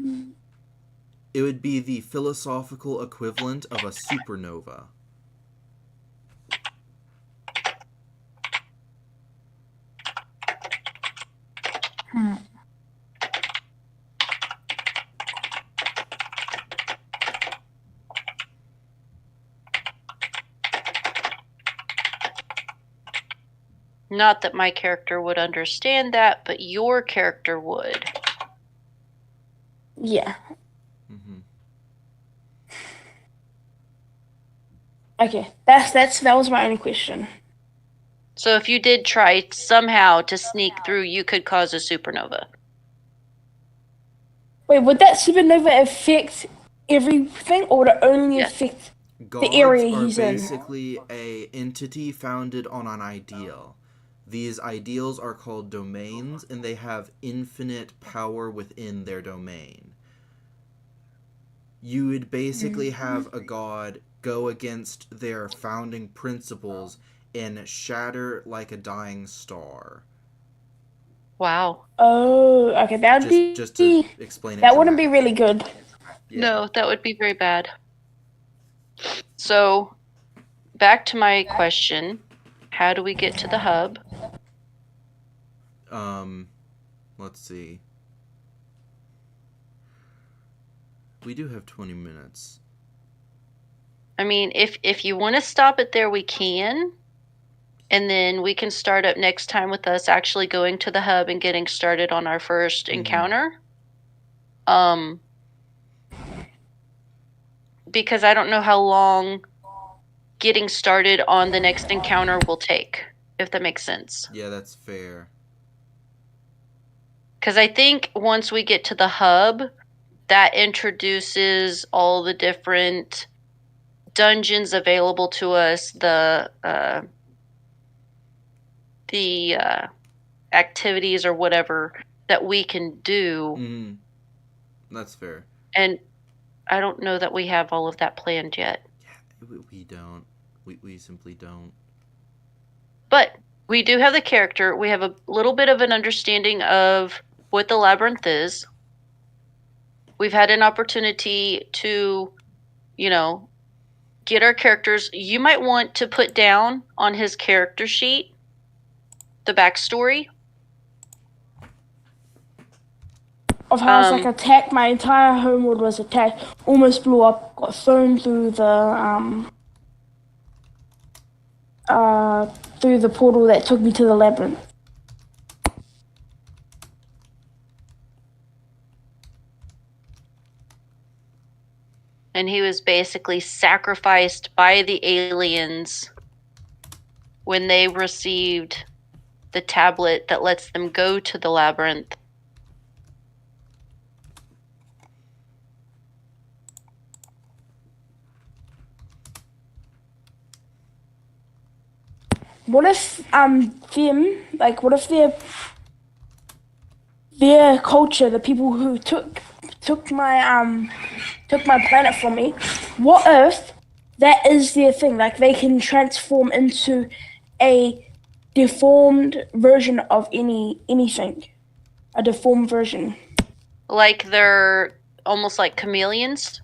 [SPEAKER 1] It would be the philosophical equivalent of a supernova.
[SPEAKER 2] Not that my character would understand that, but your character would.
[SPEAKER 3] Yeah.
[SPEAKER 1] Mm-hmm.
[SPEAKER 3] Okay. That was my only question.
[SPEAKER 2] So if you did try somehow to sneak through, you could cause a supernova.
[SPEAKER 3] Wait, would that supernova affect everything, or would it only affect
[SPEAKER 1] Gods
[SPEAKER 3] area
[SPEAKER 1] are
[SPEAKER 3] he's in?
[SPEAKER 1] basically a entity founded on an ideal. These ideals are called domains, and they have infinite power within their domain. You would basically have a god go against their founding principles and shatter like a dying star.
[SPEAKER 2] Wow.
[SPEAKER 3] Oh, okay. That would be
[SPEAKER 1] Just to explain it.
[SPEAKER 3] That wouldn't be really good.
[SPEAKER 1] Yeah.
[SPEAKER 2] No, that would be very bad. So, back to my question. How do we get to the hub?
[SPEAKER 1] Let's see. We do have 20 minutes.
[SPEAKER 2] I mean, if you want to stop it there, we can. And then we can start up next time with us actually going to the hub and getting started on our first encounter. Because I don't know how long getting started on the next encounter will take, if that makes sense.
[SPEAKER 1] Yeah, that's fair.
[SPEAKER 2] Because I think once we get to the hub, that introduces all the different dungeons available to us, the activities or whatever that we can do.
[SPEAKER 1] Mm-hmm. That's fair.
[SPEAKER 2] And I don't know that we have all of that planned yet.
[SPEAKER 1] Yeah, we don't. We simply don't.
[SPEAKER 2] But we do have the character. We have a little bit of an understanding of what the labyrinth is. We've had an opportunity to, get our characters. You might want to put down on his character sheet the backstory
[SPEAKER 3] Of how I was attacked. My entire homeworld was attacked. Almost blew up. Got thrown through the portal that took me to the labyrinth.
[SPEAKER 2] and he was basically sacrificed by the aliens when they received the tablet that lets them go to the labyrinth.
[SPEAKER 3] What if what if their culture, the people who took my planet from me, what if that is their thing? Like they can transform into a deformed version of anything. A deformed version.
[SPEAKER 2] Like they're almost like chameleons?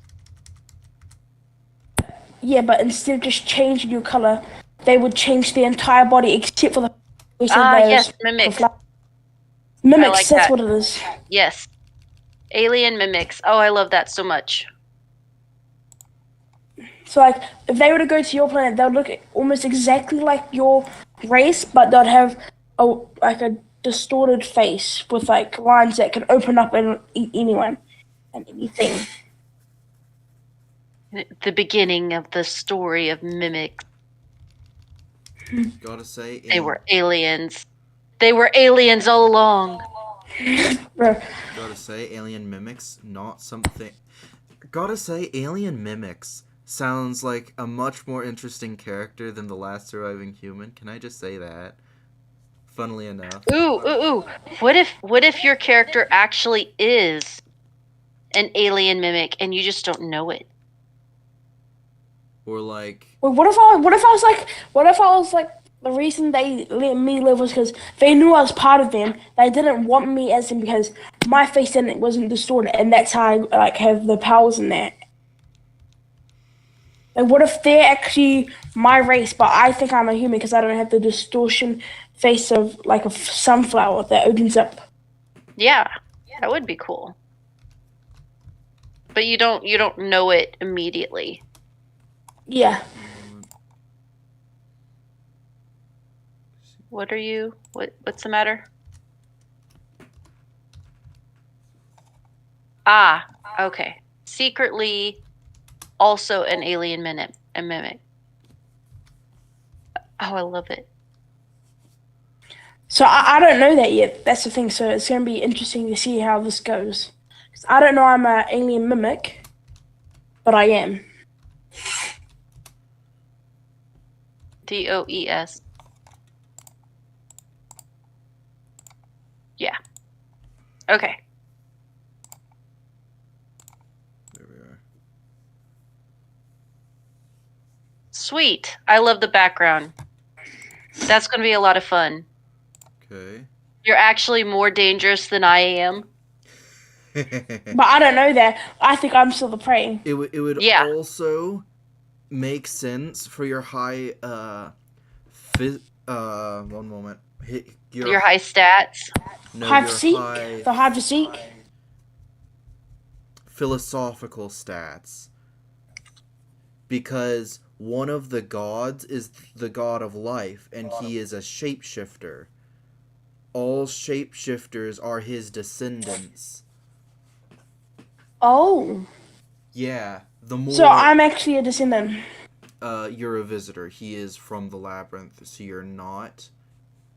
[SPEAKER 3] Yeah, but instead of just changing your color, they would change the entire body except for the
[SPEAKER 2] yes, mimics.
[SPEAKER 3] Mimics,
[SPEAKER 2] like
[SPEAKER 3] that's
[SPEAKER 2] that.
[SPEAKER 3] what it is.
[SPEAKER 2] Yes. Alien mimics. Oh, I love that so much.
[SPEAKER 3] So, like, if they were to go to your planet, they would look almost exactly like your race, but they'd have a distorted face with, like, lines that can open up and eat anyone and anything.
[SPEAKER 2] The beginning of the story of mimics.
[SPEAKER 1] Gotta say,
[SPEAKER 2] they were aliens. They were aliens all along.
[SPEAKER 1] Gotta say, alien mimics, not something. Gotta say, alien mimics sounds like a much more interesting character than the last surviving human. Can I just say that? Funnily enough.
[SPEAKER 2] Ooh. What if your character actually is an alien mimic and you just don't know it?
[SPEAKER 1] Or like.
[SPEAKER 3] Well, what if I was like the reason they let me live was because they knew I was part of them. They didn't want me as them because my face wasn't distorted, and that's how I have the powers in that. Like, what if they're actually my race, but I think I'm a human because I don't have the distortion face of like a sunflower that opens up?
[SPEAKER 2] Yeah, that would be cool. But you don't know it immediately.
[SPEAKER 3] Yeah.
[SPEAKER 2] What are you? What's the matter? Ah, okay. Secretly, also an alien mimic. Oh, I love it.
[SPEAKER 3] So I don't know that yet. That's the thing. So it's going to be interesting to see how this goes. 'Cause I don't know I'm an alien mimic, but I am.
[SPEAKER 2] DOES. Yeah. Okay.
[SPEAKER 1] There we are.
[SPEAKER 2] Sweet. I love the background. That's going to be a lot of fun.
[SPEAKER 1] Okay.
[SPEAKER 2] You're actually more dangerous than I am.
[SPEAKER 3] But I don't know that. I think I'm still the prey.
[SPEAKER 1] It would
[SPEAKER 2] Yeah.
[SPEAKER 1] also make sense for your high one moment.
[SPEAKER 2] Your high stats.
[SPEAKER 1] No,
[SPEAKER 3] High
[SPEAKER 1] your
[SPEAKER 3] physique?
[SPEAKER 1] high
[SPEAKER 3] The high physique?
[SPEAKER 1] philosophical stats. Because one of the gods is the god of life, and he is a shapeshifter. All shapeshifters are his descendants.
[SPEAKER 3] Oh.
[SPEAKER 1] Yeah, the more...
[SPEAKER 3] So I'm actually a descendant.
[SPEAKER 1] You're a visitor. He is from the labyrinth, so you're not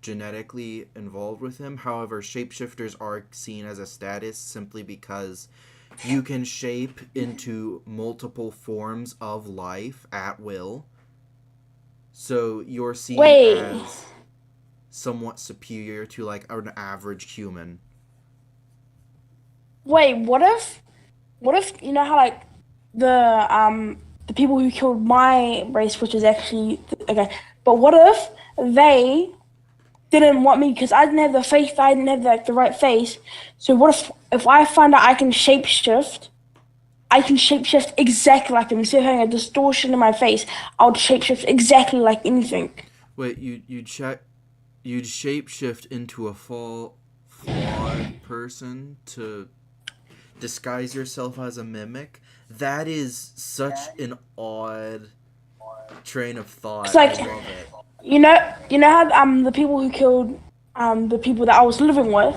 [SPEAKER 1] genetically involved with him. However, shapeshifters are seen as a status simply because you can shape into multiple forms of life at will. So you're seen as somewhat superior to like an average human.
[SPEAKER 3] Wait, what if you know how like the people who killed my race, which is actually okay, but what if they didn't want me because I didn't have the face, I didn't have like the right face. So what if I find out I can shapeshift? I can shapeshift exactly like them. Instead of having a distortion in my face, I would shapeshift exactly like anything.
[SPEAKER 1] Wait, you'd shapeshift into a flawed person to disguise yourself as a mimic? That is such an odd train of thought.
[SPEAKER 3] It's like,
[SPEAKER 1] I love it.
[SPEAKER 3] you know how the people who killed the people that I was living with.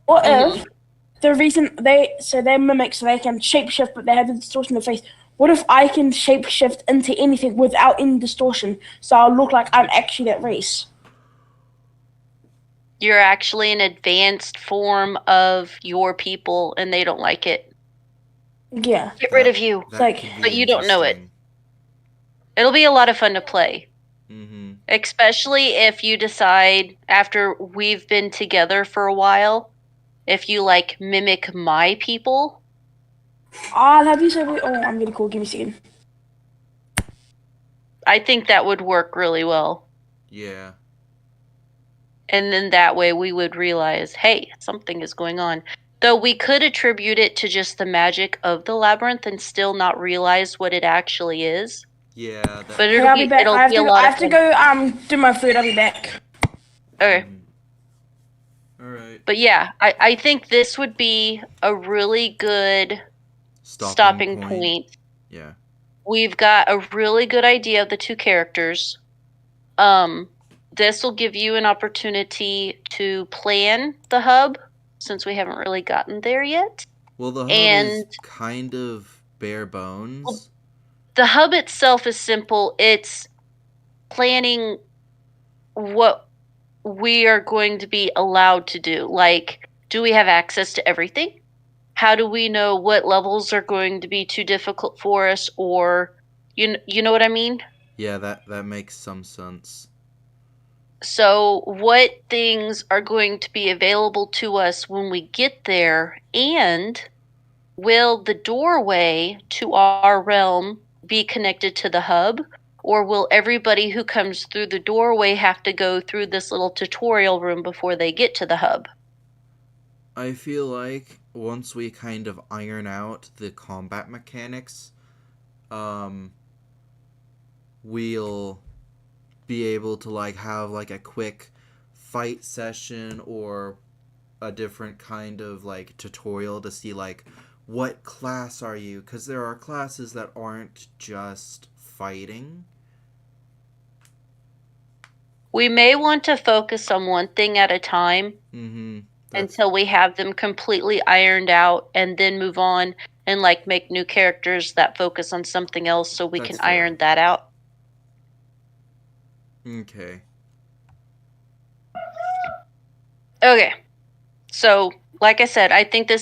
[SPEAKER 3] What if the reason they're mimics, so they can shapeshift, but they have the distortion in their face? What if I can shapeshift into anything without any distortion, so I'll look like I'm actually that race?
[SPEAKER 2] You're actually an advanced form of your people, and they don't like it.
[SPEAKER 3] Yeah.
[SPEAKER 2] Get rid of you.
[SPEAKER 3] Like,
[SPEAKER 2] but you don't know it. It'll be a lot of fun to play.
[SPEAKER 1] Mm-hmm.
[SPEAKER 2] Especially if you decide, after we've been together for a while, if you like mimic my people.
[SPEAKER 3] I'll have you say, oh, I'm really cool. Give me a second.
[SPEAKER 2] I think that would work really well.
[SPEAKER 1] Yeah.
[SPEAKER 2] And then that way we would realize, hey, something is going on. Though we could attribute it to just the magic of the labyrinth and still not realize what it actually is.
[SPEAKER 1] Yeah.
[SPEAKER 2] But
[SPEAKER 3] Hey, I'll be back. I have to go do my food. I'll be back.
[SPEAKER 2] Okay.
[SPEAKER 1] All right.
[SPEAKER 2] But yeah, I think this would be a really good stopping point.
[SPEAKER 1] Yeah.
[SPEAKER 2] We've got a really good idea of the two characters. This will give you an opportunity to plan the hub, since we haven't really gotten there yet.
[SPEAKER 1] Well, the hub is kind of bare bones.
[SPEAKER 2] Well, the hub itself is simple. It's planning what we are going to be allowed to do. Like, do we have access to everything? How do we know what levels are going to be too difficult for us, or you know what I mean?
[SPEAKER 1] Yeah, that makes some sense.
[SPEAKER 2] So what things are going to be available to us when we get there, and will the doorway to our realm be connected to the hub, or will everybody who comes through the doorway have to go through this little tutorial room before they get to the hub?
[SPEAKER 1] I feel like once we kind of iron out the combat mechanics, we'll be able to like have like a quick fight session or a different kind of like tutorial to see like what class are you, because there are classes that aren't just fighting.
[SPEAKER 2] We may want to focus on one thing at a time until we have them completely ironed out, and then move on and like make new characters that focus on something else so we can iron that out.
[SPEAKER 1] Okay.
[SPEAKER 2] Okay. So, like I said, I think this